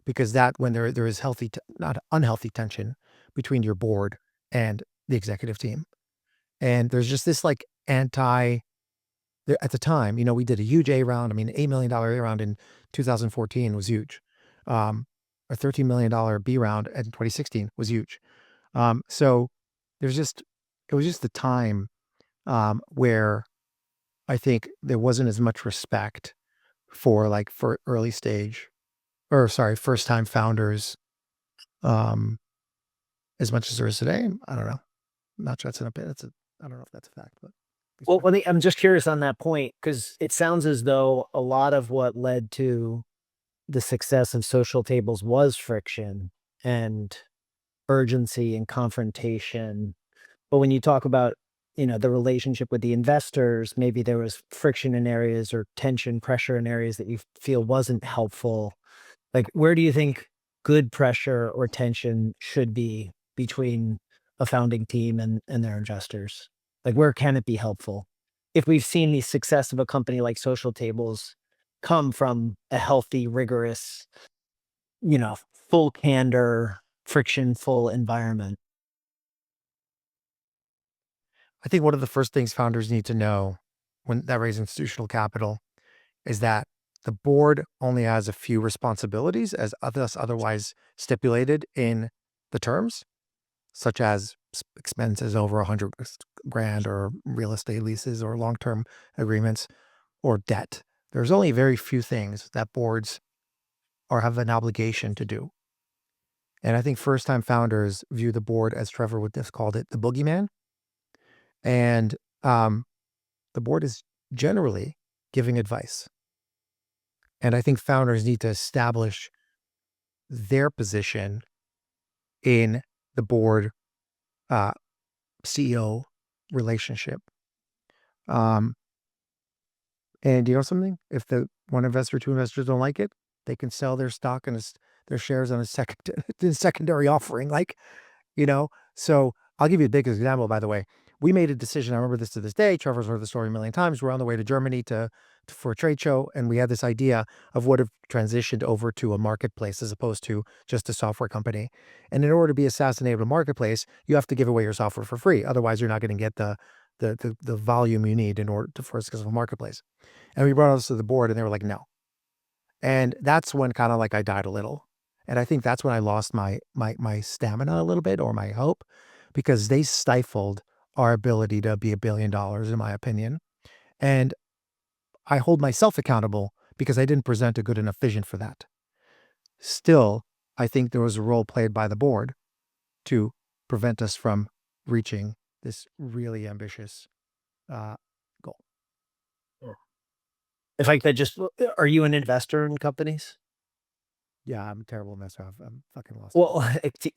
Speaker 1: because that when there is healthy, not unhealthy tension between your board and the executive team. And there's just this like at the time, we did a huge A round. I mean, $8 million A round in 2014 was huge. A $13 million B round in 2016 was huge. So it was just the time where I think there wasn't as much respect for early stage or sorry, first time founders as much as there is today. I don't know. I'm not sure that's an opinion. I don't know if that's a fact, but
Speaker 4: Well, I'm just curious on that point because it sounds as though a lot of what led to the success of SocialTables was friction and urgency and confrontation. But when you talk about, the relationship with the investors, maybe there was friction in areas or tension, pressure in areas that you feel wasn't helpful. Like, where do you think good pressure or tension should be between a founding team and their investors? Like, where can it be helpful? If we've seen the success of a company like SocialTables come from a healthy, rigorous, full candor, friction full environment.
Speaker 1: I think one of the first things founders need to know when that raise institutional capital is that the board only has a few responsibilities as otherwise stipulated in the terms, such as expenses over 100 grand or real estate leases or long-term agreements or debt. There's only very few things that boards have an obligation to do. And I think first-time founders view the board, as Trevor would just called it, the boogeyman. And the board is generally giving advice. And I think founders need to establish their position in the board CEO relationship. And you know something? If the one investor, two investors don't like it, they can sell their stock and their shares on a secondary offering. Like, so I'll give you a big example, by the way. We made a decision. I remember this to this day. Trevor's heard the story a million times. We're on the way to Germany for a trade show, and we had this idea of what if transitioned over to a marketplace as opposed to just a software company. And in order to be a SaaS-enabled marketplace, you have to give away your software for free. Otherwise, you're not going to get the volume you need in order for a successful marketplace. And we brought us to the board, and they were like, no. And that's when kind of like I died a little. And I think that's when I lost my stamina a little bit, or my hope, because they stifled our ability to be $1 billion, in my opinion. And I hold myself accountable because I didn't present a good enough vision for that. Still, I think there was a role played by the board to prevent us from reaching this really ambitious goal.
Speaker 4: If I could just, are you an investor in companies?
Speaker 1: Yeah, I'm a terrible investor. I'm fucking lost.
Speaker 4: Well,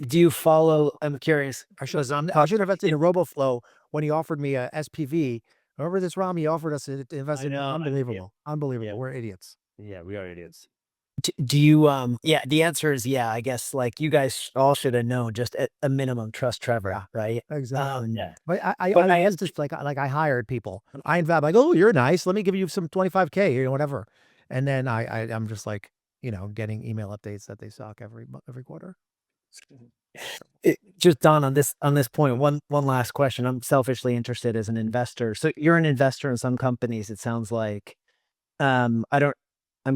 Speaker 4: do you follow? I'm curious.
Speaker 1: I should have invested in RoboFlow when he offered me a SPV. Remember this, Ram? He offered us to invest in. Unbelievable. Unbelievable.
Speaker 2: Yeah.
Speaker 1: We're idiots.
Speaker 2: Yeah, we are idiots.
Speaker 4: Do you, yeah, the answer is yeah, I guess like you guys all should have known, just at a minimum, trust Trevor, right?
Speaker 1: Exactly.
Speaker 2: Yeah.
Speaker 1: But I was just like I hired people. I invest, like, oh, you're nice. Let me give you some 25K or whatever. And then I'm just like, getting email updates that they suck every quarter.
Speaker 4: Just Don, on this point, one last question. I'm selfishly interested as an investor. So you're an investor in some companies, it sounds like. I'm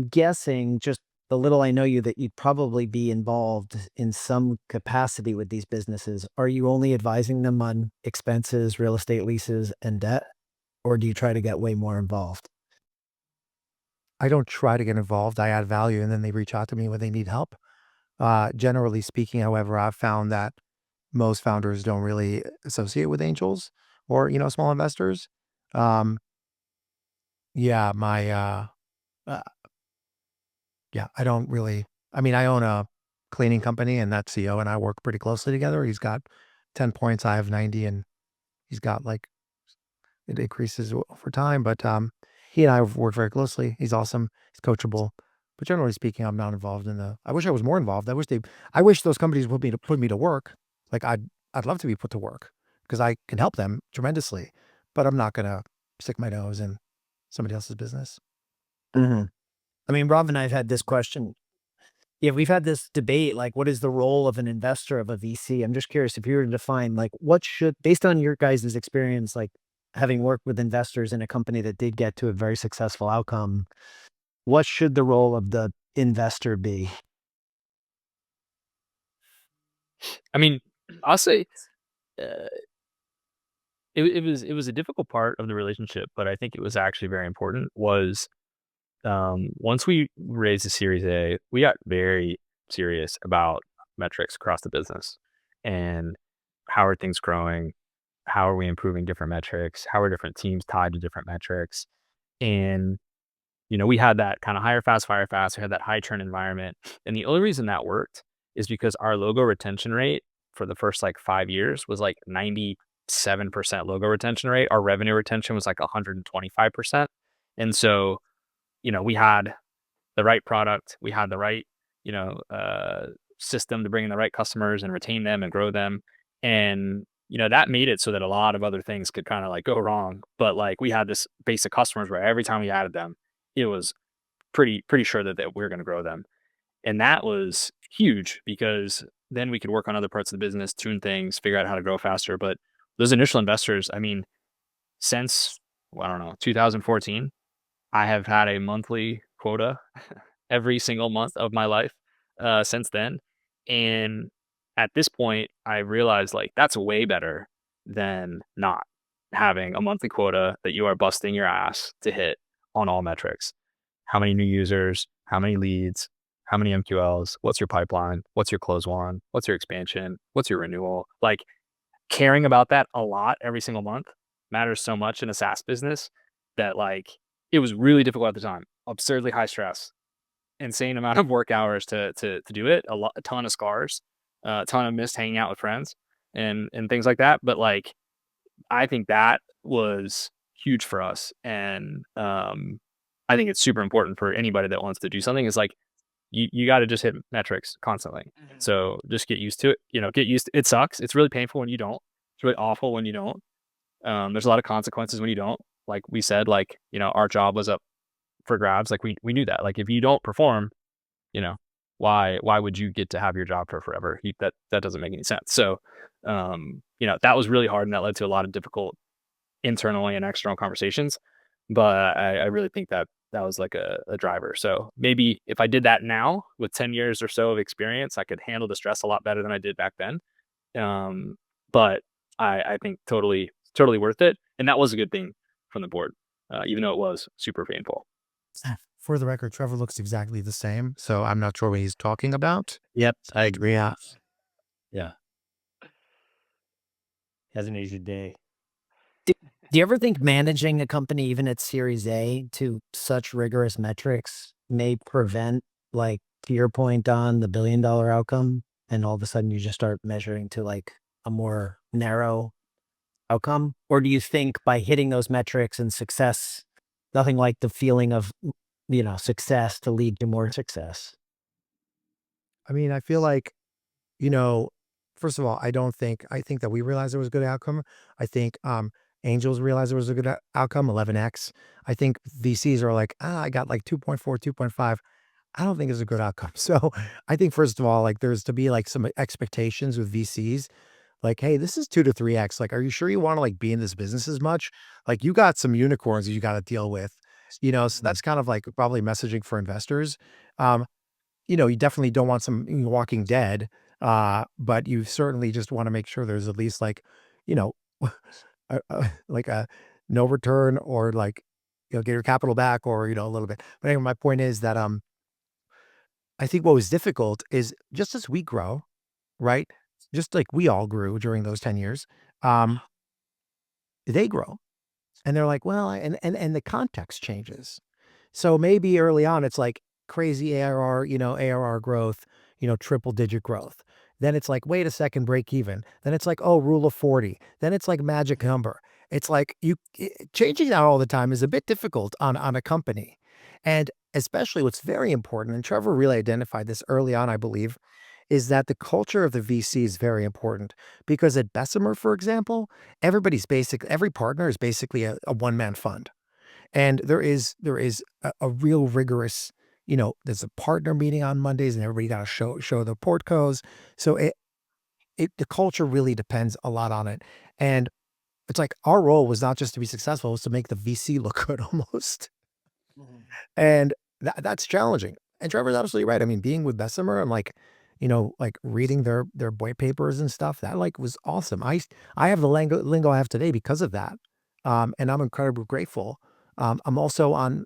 Speaker 4: guessing, just the little I know you, that you'd probably be involved in some capacity with these businesses. Are you only advising them on expenses, real estate leases, and debt? Or do you try to get way more involved?
Speaker 1: I don't try to get involved. I add value, and then they reach out to me when they need help. Generally speaking, however, I've found that most founders don't really associate with angels or, small investors. Yeah, I don't really, I own a cleaning company, and that CEO and I work pretty closely together. He's got 10 points, I have 90, and he's got it increases over time, but he and I work very closely. He's awesome. He's coachable. But generally speaking, I'm not involved I wish I was more involved. I wish those companies would put me to work. Like I'd love to be put to work because I can help them tremendously, but I'm not going to stick my nose in somebody else's business.
Speaker 4: Mm-hmm. I mean, Rob and I have had this question. Yeah, we've had this debate, like, what is the role of an investor, of a VC? I'm just curious, if you were to define, like, based on your guys' experience, like having worked with investors in a company that did get to a very successful outcome, what should the role of the investor be?
Speaker 3: I mean, I'll say uh, it was a difficult part of the relationship, but I think it was actually very important. Was once we raised the Series A, we got very serious about metrics across the business and how are things growing, how are we improving different metrics, how are different teams tied to different metrics, and we had that kind of hire fast, fire fast. We had that high churn environment, and the only reason that worked is because our logo retention rate for the first 5 years was 97% logo retention rate. Our revenue retention was 125%, and so we had the right product, we had the right system to bring in the right customers and retain them and grow them, and that made it so that a lot of other things could kind of go wrong. But we had this base of customers where every time we added them, it was pretty sure that we were going to grow them. And that was huge because then we could work on other parts of the business, tune things, figure out how to grow faster. But those initial investors, I mean, since, I don't know, 2014, I have had a monthly quota every single month of my life since then. And at this point, I realized that's way better than not having a monthly quota that you are busting your ass to hit on all metrics. How many new users, how many leads, how many MQLs, what's your pipeline, what's your close one, what's your expansion, what's your renewal? Caring about that a lot every single month matters so much in a SaaS business that it was really difficult at the time. Absurdly high stress, insane amount of work hours to do it, a ton of scars. a ton of missed hanging out with friends and things like that. But like, I think that was huge for us, and I think it's super important for anybody that wants to do something. Is like you got to just hit metrics constantly. So just get used to it. Get used to it. Sucks. It's really painful when you don't. It's really awful when you don't. There's a lot of consequences when you don't. Like we said, like our job was up for grabs. Like we knew that. Like if you don't perform, you know, why would you get to have your job for forever? That doesn't make any sense. So, that was really hard, and that led to a lot of difficult internally and external conversations. But I really think that was like a driver. So maybe if I did that now with 10 years or so of experience, I could handle the stress a lot better than I did back then. But I think totally worth it. And that was a good thing from the board, even though it was super painful.
Speaker 1: For the record, Trevor looks exactly the same, so I'm not sure what he's talking about.
Speaker 2: Yep, I agree.
Speaker 1: Yeah.
Speaker 2: Yeah. Hasn't aged a day.
Speaker 4: Do you ever think managing a company, even at Series A, to such rigorous metrics may prevent, like, to your point on the billion-dollar outcome, and all of a sudden you just start measuring to, like, a more narrow outcome? Or do you think by hitting those metrics and success, nothing like the feeling of, success to lead to more success?
Speaker 1: I mean, I feel like, you know, first of all, I think that we realized it was a good outcome. I think angels realized it was a good outcome, 11x. I think VCs are like, I got like 2.4, 2.5. I don't think it's a good outcome. So I think first of all, like there's to be like some expectations with VCs. Like, hey, this is 2 to 3x. Like, are you sure you want to like be in this business as much? Like, you got some unicorns that you got to deal with, so that's kind of like probably messaging for investors. Um, you definitely don't want some Walking Dead, but you certainly just want to make sure there's at least like, you know, like a no return or like, get your capital back or, a little bit. But anyway, my point is that, I think what was difficult is just as we grow, right? Just like we all grew during those 10 years, um, they grow and they're like, well, and the context changes. So maybe early on, it's like crazy ARR, ARR growth, triple digit growth. Then it's like, wait a second, break even. Then it's like, oh, rule of 40. Then it's like magic number. It's like changing that all the time is a bit difficult on a company. And especially what's very important, and Trevor really identified this early on, I believe, is that the culture of the VC is very important because at Bessemer, for example, every partner is basically a one-man fund. And there is a real rigorous, there's a partner meeting on Mondays and everybody got to show the portcos. So the culture really depends a lot on it. And it's like our role was not just to be successful, it was to make the VC look good almost. And that's challenging. And Trevor's absolutely right. I mean, being with Bessemer, I'm like, like reading their white papers and stuff, that like was awesome. I have the lingo I have today because of that. And I'm incredibly grateful. I'm also on,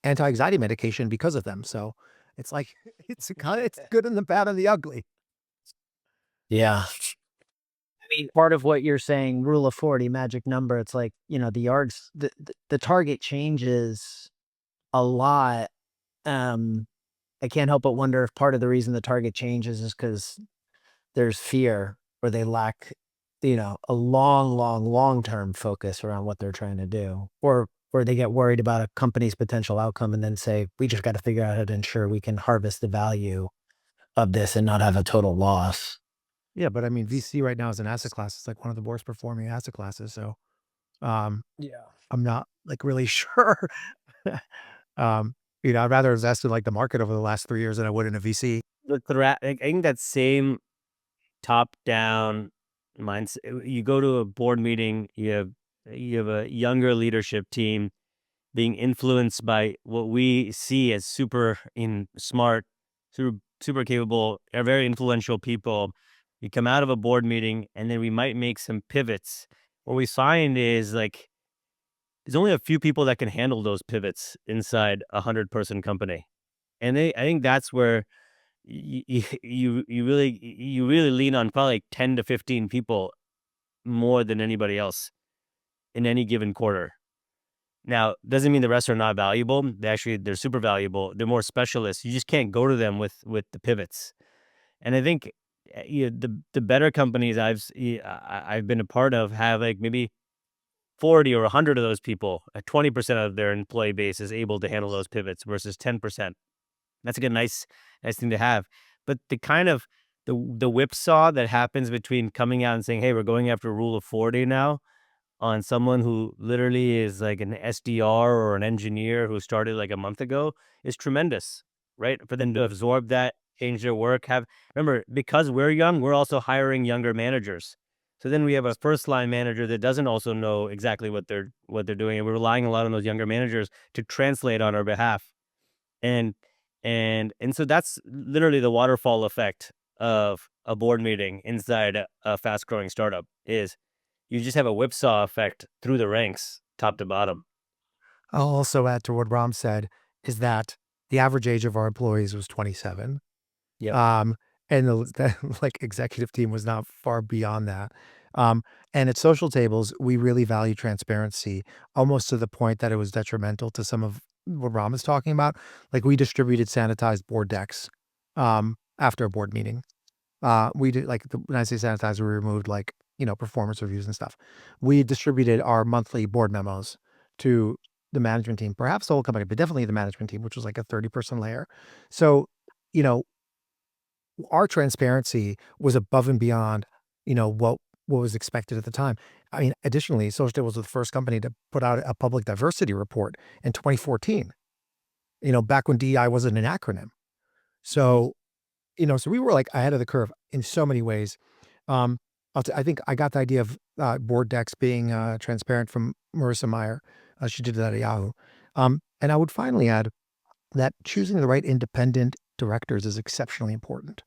Speaker 1: anti-anxiety medication because of them. So it's like it's good in the bad and the ugly.
Speaker 4: Yeah. I mean, part of what you're saying, rule of 40, magic number, it's like, the target changes a lot. I can't help but wonder if part of the reason the target changes is because there's fear or they lack, a long-term focus around what they're trying to do. Or they get worried about a company's potential outcome and then say, we just got to figure out how to ensure we can harvest the value of this and not have a total loss.
Speaker 1: Yeah, but I mean, VC right now is an asset class. It's like one of the worst performing asset classes. So um,
Speaker 4: Yeah.
Speaker 1: I'm not like really sure. I'd rather invest in like the market over the last 3 years than I would in a VC.
Speaker 2: I think that same top-down mindset. You go to a board meeting, you have a younger leadership team being influenced by what we see as smart, super capable, are very influential people. You come out of a board meeting, and then we might make some pivots. What we find is like there's only a few people that can handle those pivots inside a 100-person company, and I think that's where you really lean on probably like 10 to 15 people more than anybody else in any given quarter. Now, doesn't mean the rest are not valuable. They're super valuable. They're more specialists. You just can't go to them with the pivots. And I think the better companies I've been a part of have like maybe 40 or 100 of those people, 20% of their employee base is able to handle those pivots versus 10%. That's a good, nice thing to have. But the kind of the whipsaw that happens between coming out and saying, "Hey, we're going after Rule of 40 now," on someone who literally is like an SDR or an engineer who started like a month ago is tremendous, right? For them to absorb that, change their work, remember, because we're young, we're also hiring younger managers. So then we have a first line manager that doesn't also know exactly what they're doing, and we're relying a lot on those younger managers to translate on our behalf. And so that's literally the waterfall effect of a board meeting inside a fast growing startup is you just have a whipsaw effect through the ranks, top to bottom.
Speaker 1: I'll also add to what Ram said is that the average age of our employees was 27.
Speaker 2: Yep.
Speaker 1: Um, and the like executive team was not far beyond that. Um, and at Social Tables, we really value transparency, almost to the point that it was detrimental to some of what Ram is talking about. Like we distributed sanitized board decks after a board meeting. We did like when I say sanitize, we removed like, performance reviews and stuff. We distributed our monthly board memos to the management team, perhaps the whole company, but definitely the management team, which was like a 30-person layer. So, you know, our transparency was above and beyond, what was expected at the time. I mean, additionally, SocialTables was the first company to put out a public diversity report in 2014, back when DEI wasn't an acronym. So, so we were like ahead of the curve in so many ways. Um, I think I got the idea of board decks being transparent from Marissa Meyer. She did that at Yahoo. And I would finally add that choosing the right independent directors is exceptionally important.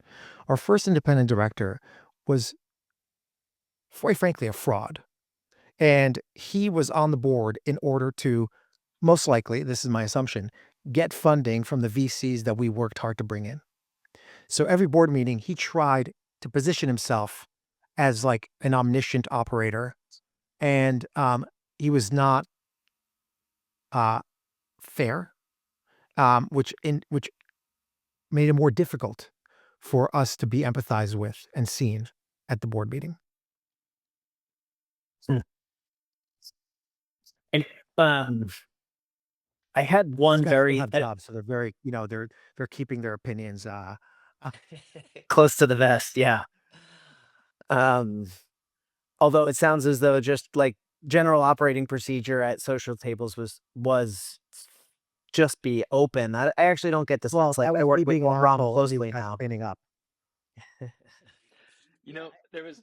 Speaker 1: Our first independent director was, quite frankly, a fraud. And he was on the board in order to, most likely, this is my assumption, get funding from the VCs that we worked hard to bring in. So every board meeting, he tried to position himself as like an omniscient operator. And he was not uh, fair, which made it more difficult for us to be empathized with and seen at the board meeting.
Speaker 4: And I had one
Speaker 1: These guys
Speaker 4: very
Speaker 1: don't have jobs, so they're very, they're keeping their opinions
Speaker 4: close to the vest. Yeah. Although it sounds as though just like general operating procedure at Social Tables was just be open. I actually don't get this. Well, it's like I work with Rom closely now.
Speaker 1: cleaning up.
Speaker 3: There was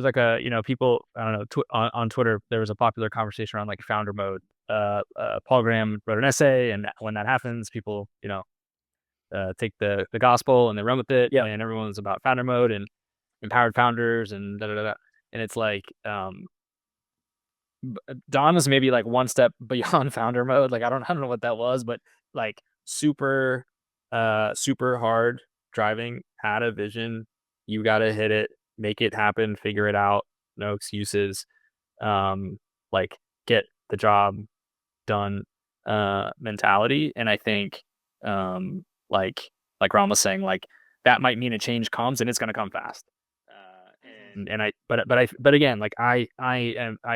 Speaker 3: like a people, I don't know, on Twitter there was a popular conversation around like founder mode. Paul Graham wrote an essay, and when that happens, people take the gospel and they run with it.
Speaker 4: Yeah.
Speaker 3: And everyone's about founder mode and empowered founders and da da da. And it's like Don is maybe like one step beyond founder mode. Like I don't know what that was, but like super hard driving, had a vision. You got to hit it, make it happen, figure it out. No excuses. Like get the job done mentality. And I think like Ron was saying, like that might mean a change comes and it's going to come fast. But again, like I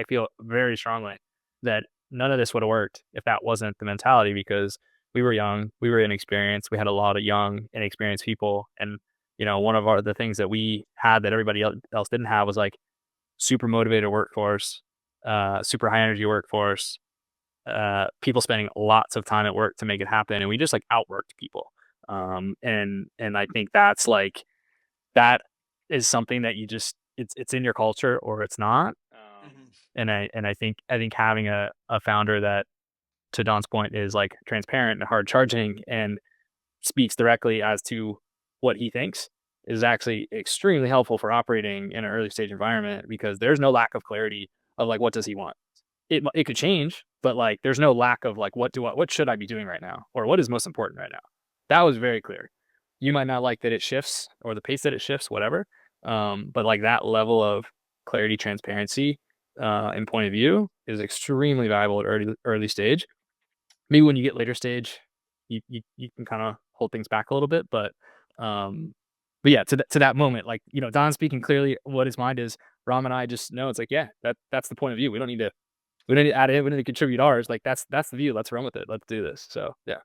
Speaker 3: feel very strongly that none of this would have worked if that wasn't the mentality, because we were young, we were inexperienced, we had a lot of young, inexperienced people, and one of the things that we had that everybody else didn't have was like super motivated workforce, super high energy workforce, people spending lots of time at work to make it happen, and we just like outworked people. And I think that's like that is something that you just it's in your culture or it's not. And I think having a founder that, to Don's point, is like transparent and hard charging and speaks directly as to what he thinks is actually extremely helpful for operating in an early stage environment, because there's no lack of clarity of like what does he want. It could change, but like there's no lack of like what should I be doing right now, or what is most important right now. That was very clear. You might not like that it shifts or the pace that it shifts, whatever. But like that level of clarity, transparency, and point of view is extremely valuable at early stage. Maybe when you get later stage, you can kind of hold things back a little bit, but but yeah, to that moment, like, Don speaking clearly what his mind is, Ram and I just know it's like, yeah, that's the point of view. We don't need to add in, we don't need to contribute ours. Like that's the view. Let's run with it. Let's do this. So yeah.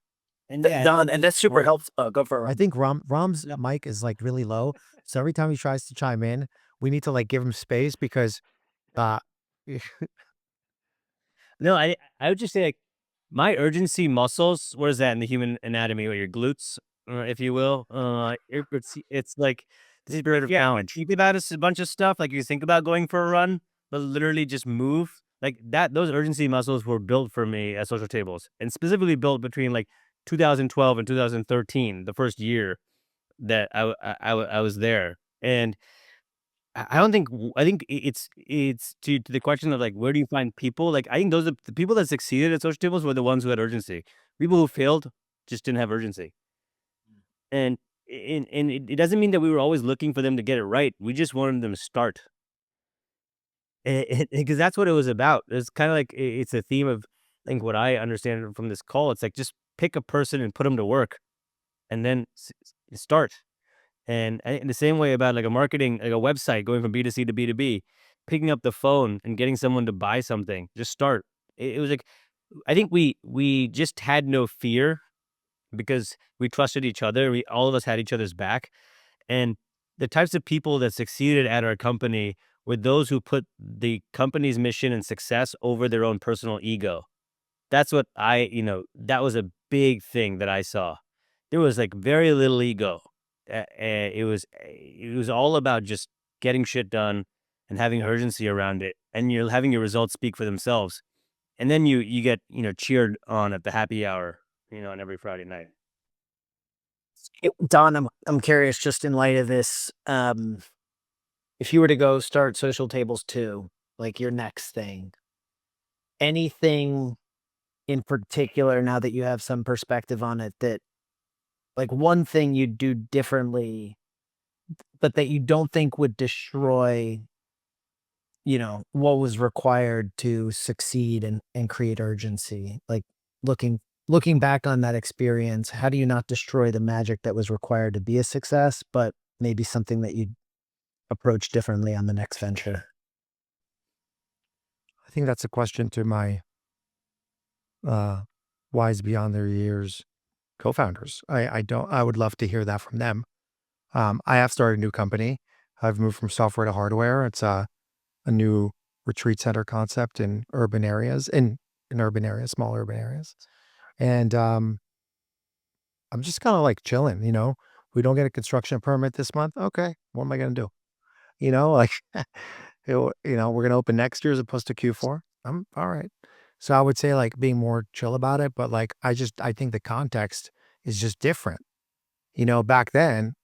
Speaker 2: And yeah,
Speaker 4: Don, and that's super helpful. Go for it.
Speaker 1: I think Rom's mic is like really low, so every time he tries to chime in, we need to like give him space because uh
Speaker 2: no, I would just say like my urgency muscles. Where's that in the human anatomy? Or your glutes, if you will. It's like the spirit of challenge. You think about a bunch of stuff. Like you think about going for a run, but literally just move like that. Those urgency muscles were built for me at Social Tables, and specifically built between like 2012 and 2013, the first year that I was there. And I don't think I think it's to the question of like where do you find people? Like I think those are the people that succeeded at social tables were the ones who had urgency. People who failed just didn't have urgency. And it doesn't mean that we were always looking for them to get it right. We just wanted them to start. Because that's what it was about. It's kind of like it's a theme of I think what I understand from this call. It's like just pick a person and put them to work, and then start. And in the same way about like a marketing, like a website going from B2C to B2B, picking up the phone and getting someone to buy something, just start. It was like I think we just had no fear because we trusted each other. We all of us had each other's back, and the types of people that succeeded at our company were those who put the company's mission and success over their own personal ego. That's what that was a big thing that I saw. There was like very little ego. It was all about just getting shit done and having urgency around it, and you're having your results speak for themselves. And then you get cheered on at the happy hour, on every Friday night.
Speaker 4: Don, I'm curious, just in light of this, if you were to go start Social Tables 2, like your next thing, anything in particular now that you have some perspective on it that like one thing you'd do differently, but that you don't think would destroy, what was required to succeed and create urgency? Like looking back on that experience, how do you not destroy the magic that was required to be a success, but maybe something that you'd approach differently on the next venture?
Speaker 1: I think that's a question to my uh wise beyond their years co-founders. I would love to hear that from them. I have started a new company. I've moved from software to hardware. It's a new retreat center concept in urban areas, in urban areas, small urban areas. And I'm just kind of like chilling. We don't get a construction permit this month. Okay, what am I gonna do? Like we're gonna open next year as opposed to Q4. I'm all right. So I would say like being more chill about it, but like I think the context is just different. Back then,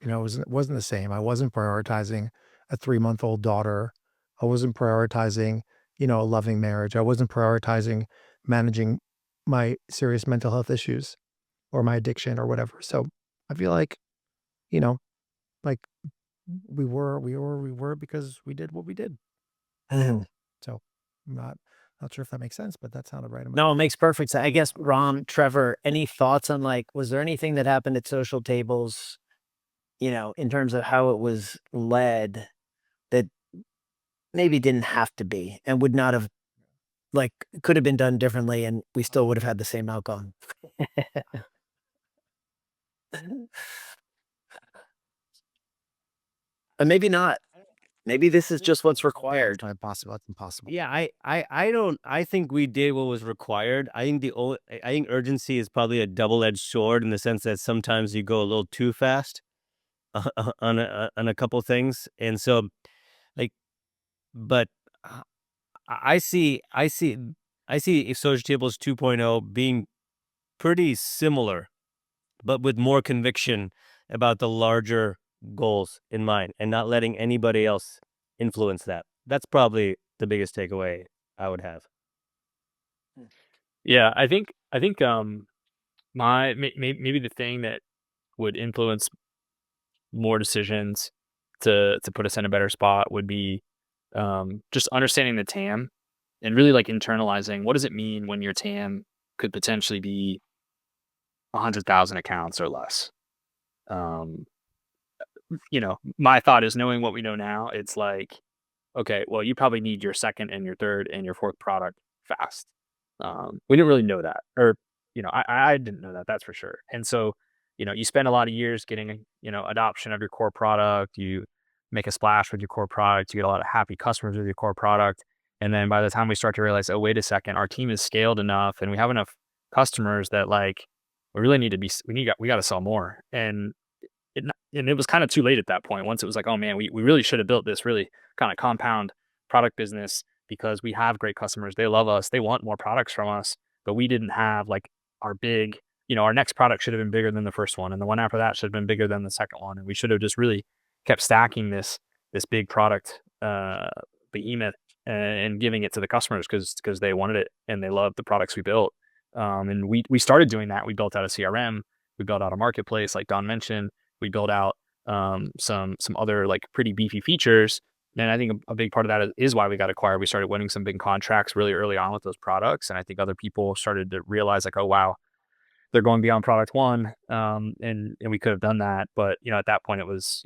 Speaker 1: it wasn't the same. I wasn't prioritizing a 3-month-old daughter. I wasn't prioritizing, a loving marriage. I wasn't prioritizing managing my serious mental health issues or my addiction or whatever. So I feel you know, like we were because we did what we did. So I'm not sure if that makes sense, but that sounded right.
Speaker 4: No, it makes perfect sense. I guess, Ron, Trevor, any thoughts on like, was there anything that happened at Social Tables, in terms of how it was led that maybe didn't have to be and would not have, like, could have been done differently and we still would have had the same outcome? And maybe not. Maybe this is just what's required.
Speaker 1: It's impossible. That's impossible.
Speaker 2: Yeah, I don't. I think we did what was required. I think urgency is probably a double-edged sword in the sense that sometimes you go a little too fast on a couple things, and so like, but I see I see I see Social Tables 2.0 being pretty similar, but with more conviction about the larger goals in mind and not letting anybody else influence that. That's probably the biggest takeaway I would have.
Speaker 3: Yeah, I think maybe the thing that would influence more decisions to put us in a better spot would be just understanding the TAM and really like internalizing what does it mean when your TAM could potentially be 100,000 accounts or less. um, my thought is, knowing what we know now, it's like, okay, well, you probably need your second and your third and your fourth product fast. We didn't really know that, or I didn't know that. That's for sure. And so, you spend a lot of years getting adoption of your core product. You make a splash with your core product. You get a lot of happy customers with your core product. And then by the time we start to realize, oh, wait a second, our team is scaled enough, and we have enough customers that, like, we really need to be we got to sell more. And it was kind of too late at that point. Once it was like, oh man, we really should have built this really kind of compound product business, because we have great customers. They love us. They want more products from us, but we didn't have like our big, our next product should have been bigger than the first one. And the one after that should have been bigger than the second one. And we should have just really kept stacking this big product behemoth, and giving it to the customers, because they wanted it and they loved the products we built. And we started doing that. We built out a CRM. We built out a marketplace, like Don mentioned. We built out some other like pretty beefy features. And I think a big part of that is why we got acquired. We started winning some big contracts really early on with those products. And I think other people started to realize, like, oh, wow, they're going beyond product one. And we could have done that. But, at that point it was,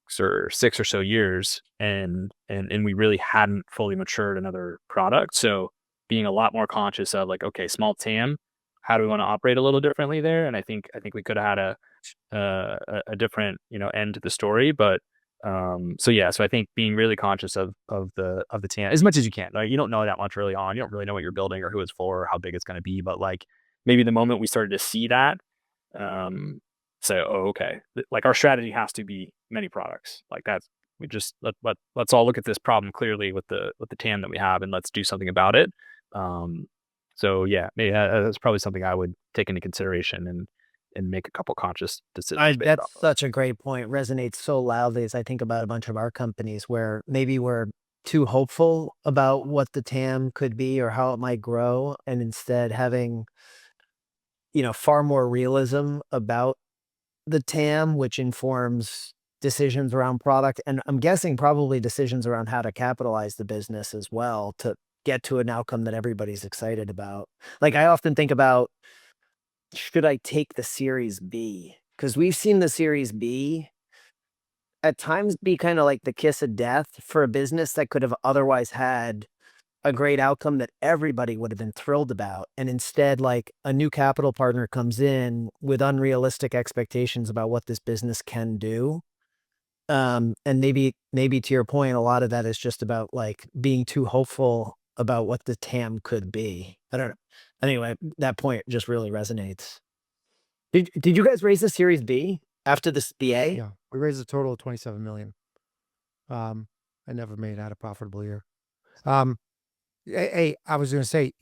Speaker 3: 6 or so years, and we really hadn't fully matured another product. So being a lot more conscious of, like, okay, small TAM, how do we want to operate a little differently there? And I think we could have had a different end to the story. But so I think being really conscious of the TAM as much as you can. Like, you don't know that much early on. You don't really know what you're building or who it's for or how big it's going to be. But like, maybe the moment we started to see that, say, oh, okay, like, our strategy has to be many products. Like, that's, we just let's all look at this problem clearly with the TAM that we have, and let's do something about it. So yeah, maybe that's probably something I would take into consideration, and make a couple conscious decisions based
Speaker 4: That's
Speaker 3: off of.
Speaker 4: such a great point. Resonates so loudly as I think about a bunch of our companies where maybe we're too hopeful about what the TAM could be or how it might grow, and instead having, far more realism about the TAM, which informs decisions around product. And I'm guessing probably decisions around how to capitalize the business as well to get to an outcome that everybody's excited about. Like, I often think about, should I take the Series B? Because we've seen the Series B at times be kind of like the kiss of death for a business that could have otherwise had a great outcome that everybody would have been thrilled about. And instead, like, a new capital partner comes in with unrealistic expectations about what this business can do. And maybe to your point, a lot of that is just about like being too hopeful about what the TAM could be. I don't know. Anyway, that point just really resonates. Did you guys raise the Series B after this BA?
Speaker 1: Yeah, we raised a total of 27 million. I never made that a profitable year. Hey, I was going to say,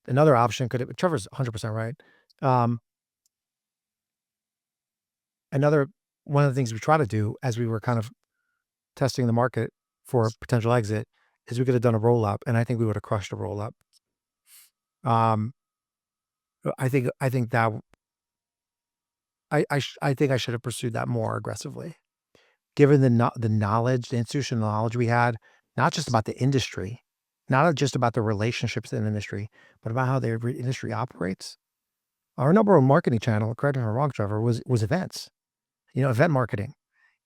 Speaker 1: another option Trevor's 100% right. Another one of the things we try to do as we were kind of testing the market for a potential exit is we could have done a roll up, and I think we would have crushed a roll up. I think that I think I should have pursued that more aggressively, given the knowledge, the institutional knowledge we had, not just about the industry, not just about the relationships in the industry, but about how the industry operates. Our number one marketing channel, correct me if I'm wrong, Trevor, was events, event marketing.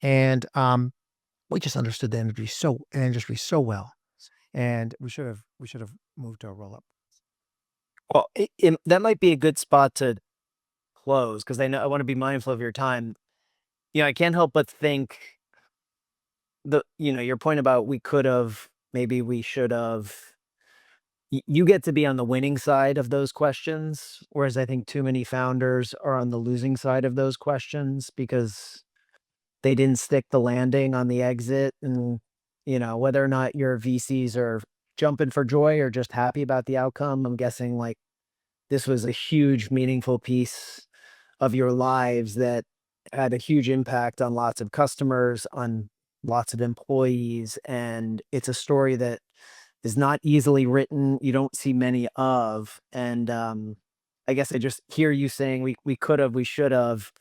Speaker 1: And we just understood the industry so well. And we should have moved to a roll up.
Speaker 4: Well, that might be a good spot to close, because I want to be mindful of your time. I can't help but think your point about maybe we should have, you get to be on the winning side of those questions, whereas I think too many founders are on the losing side of those questions because they didn't stick the landing on the exit. And, whether or not your VCs are jumping for joy or just happy about the outcome, I'm guessing like this was a huge, meaningful piece of your lives that had a huge impact on lots of customers, on lots of employees. And it's a story that is not easily written. You don't see many of. And I guess I just hear you saying we could have, we should have.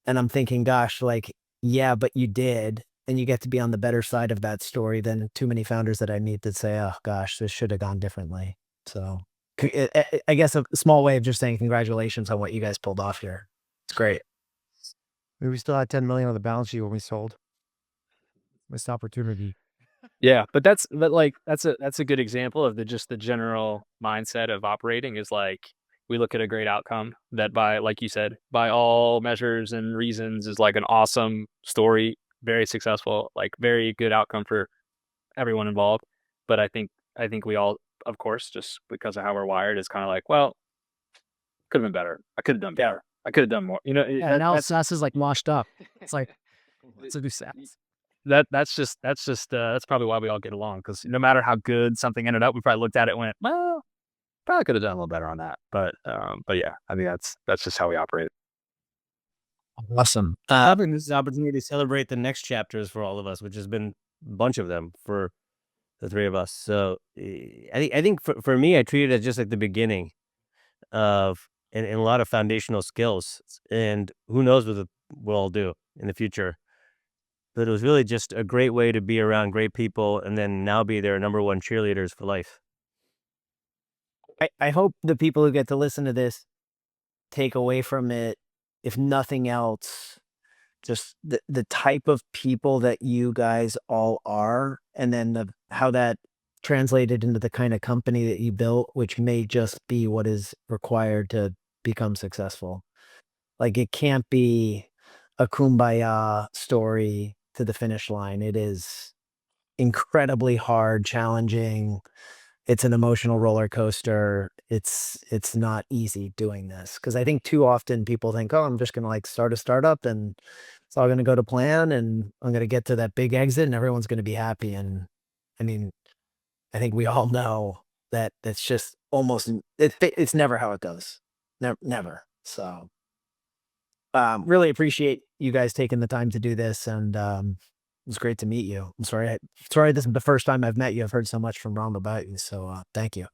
Speaker 4: And I'm thinking, gosh, like, yeah, but you did. And you get to be on the better side of that story than too many founders that I meet that say, oh gosh, this should have gone differently. So I guess a small way of just saying congratulations on what you guys pulled off here. It's great.
Speaker 1: We still had 10 million on the balance sheet when we sold. Missed opportunity.
Speaker 3: Yeah, but that's a good example of the general mindset of operating is like we look at a great outcome that by, like you said, by all measures and reasons is like an awesome story, very successful, like very good outcome for everyone involved. But I think we all, of course, just because of how we're wired, is kind of like, well, could have been better. I could have done better. I could have done more. You know,
Speaker 1: Yeah, now SaaS is like washed up. It's like, what's a new SaaS?
Speaker 3: that's probably why we all get along, because no matter how good something ended up, we probably looked at it and went, well, probably could have done a little better on that. But yeah, I think that's just how we operate.
Speaker 1: Awesome.
Speaker 2: Having this opportunity to celebrate the next chapters for all of us, which has been a bunch of them for the three of us. So I think for me, I treat it as just like the beginning of and a lot of foundational skills, and who knows what we'll all do in the future. But it was really just a great way to be around great people, and then now be their number one cheerleaders for life.
Speaker 4: I hope the people who get to listen to this take away from it, if nothing else, just the type of people that you guys all are, and then how that translated into the kind of company that you built, which may just be what is required to become successful. Like, it can't be a kumbaya story to the finish line. It is incredibly hard, challenging. It's an emotional roller coaster. It's not easy doing this, because I think too often people think, oh, I'm just going to like start a startup and it's all going to go to plan and I'm going to get to that big exit and everyone's going to be happy. And I mean, I think we all know that that's just almost, it's never how it goes. Never. So really appreciate you guys taking the time to do this, and it was great to meet you. I'm sorry this is the first time I've met you. I've heard so much from Ron about you, so thank you.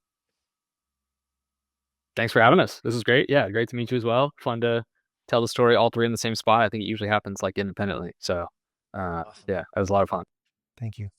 Speaker 3: Thanks for having us. This is great. Yeah, great to meet you as well. Fun to tell the story all three in the same spot. I think it usually happens like independently. So
Speaker 4: Awesome.
Speaker 3: yeah, that was a lot of fun.
Speaker 1: Thank you.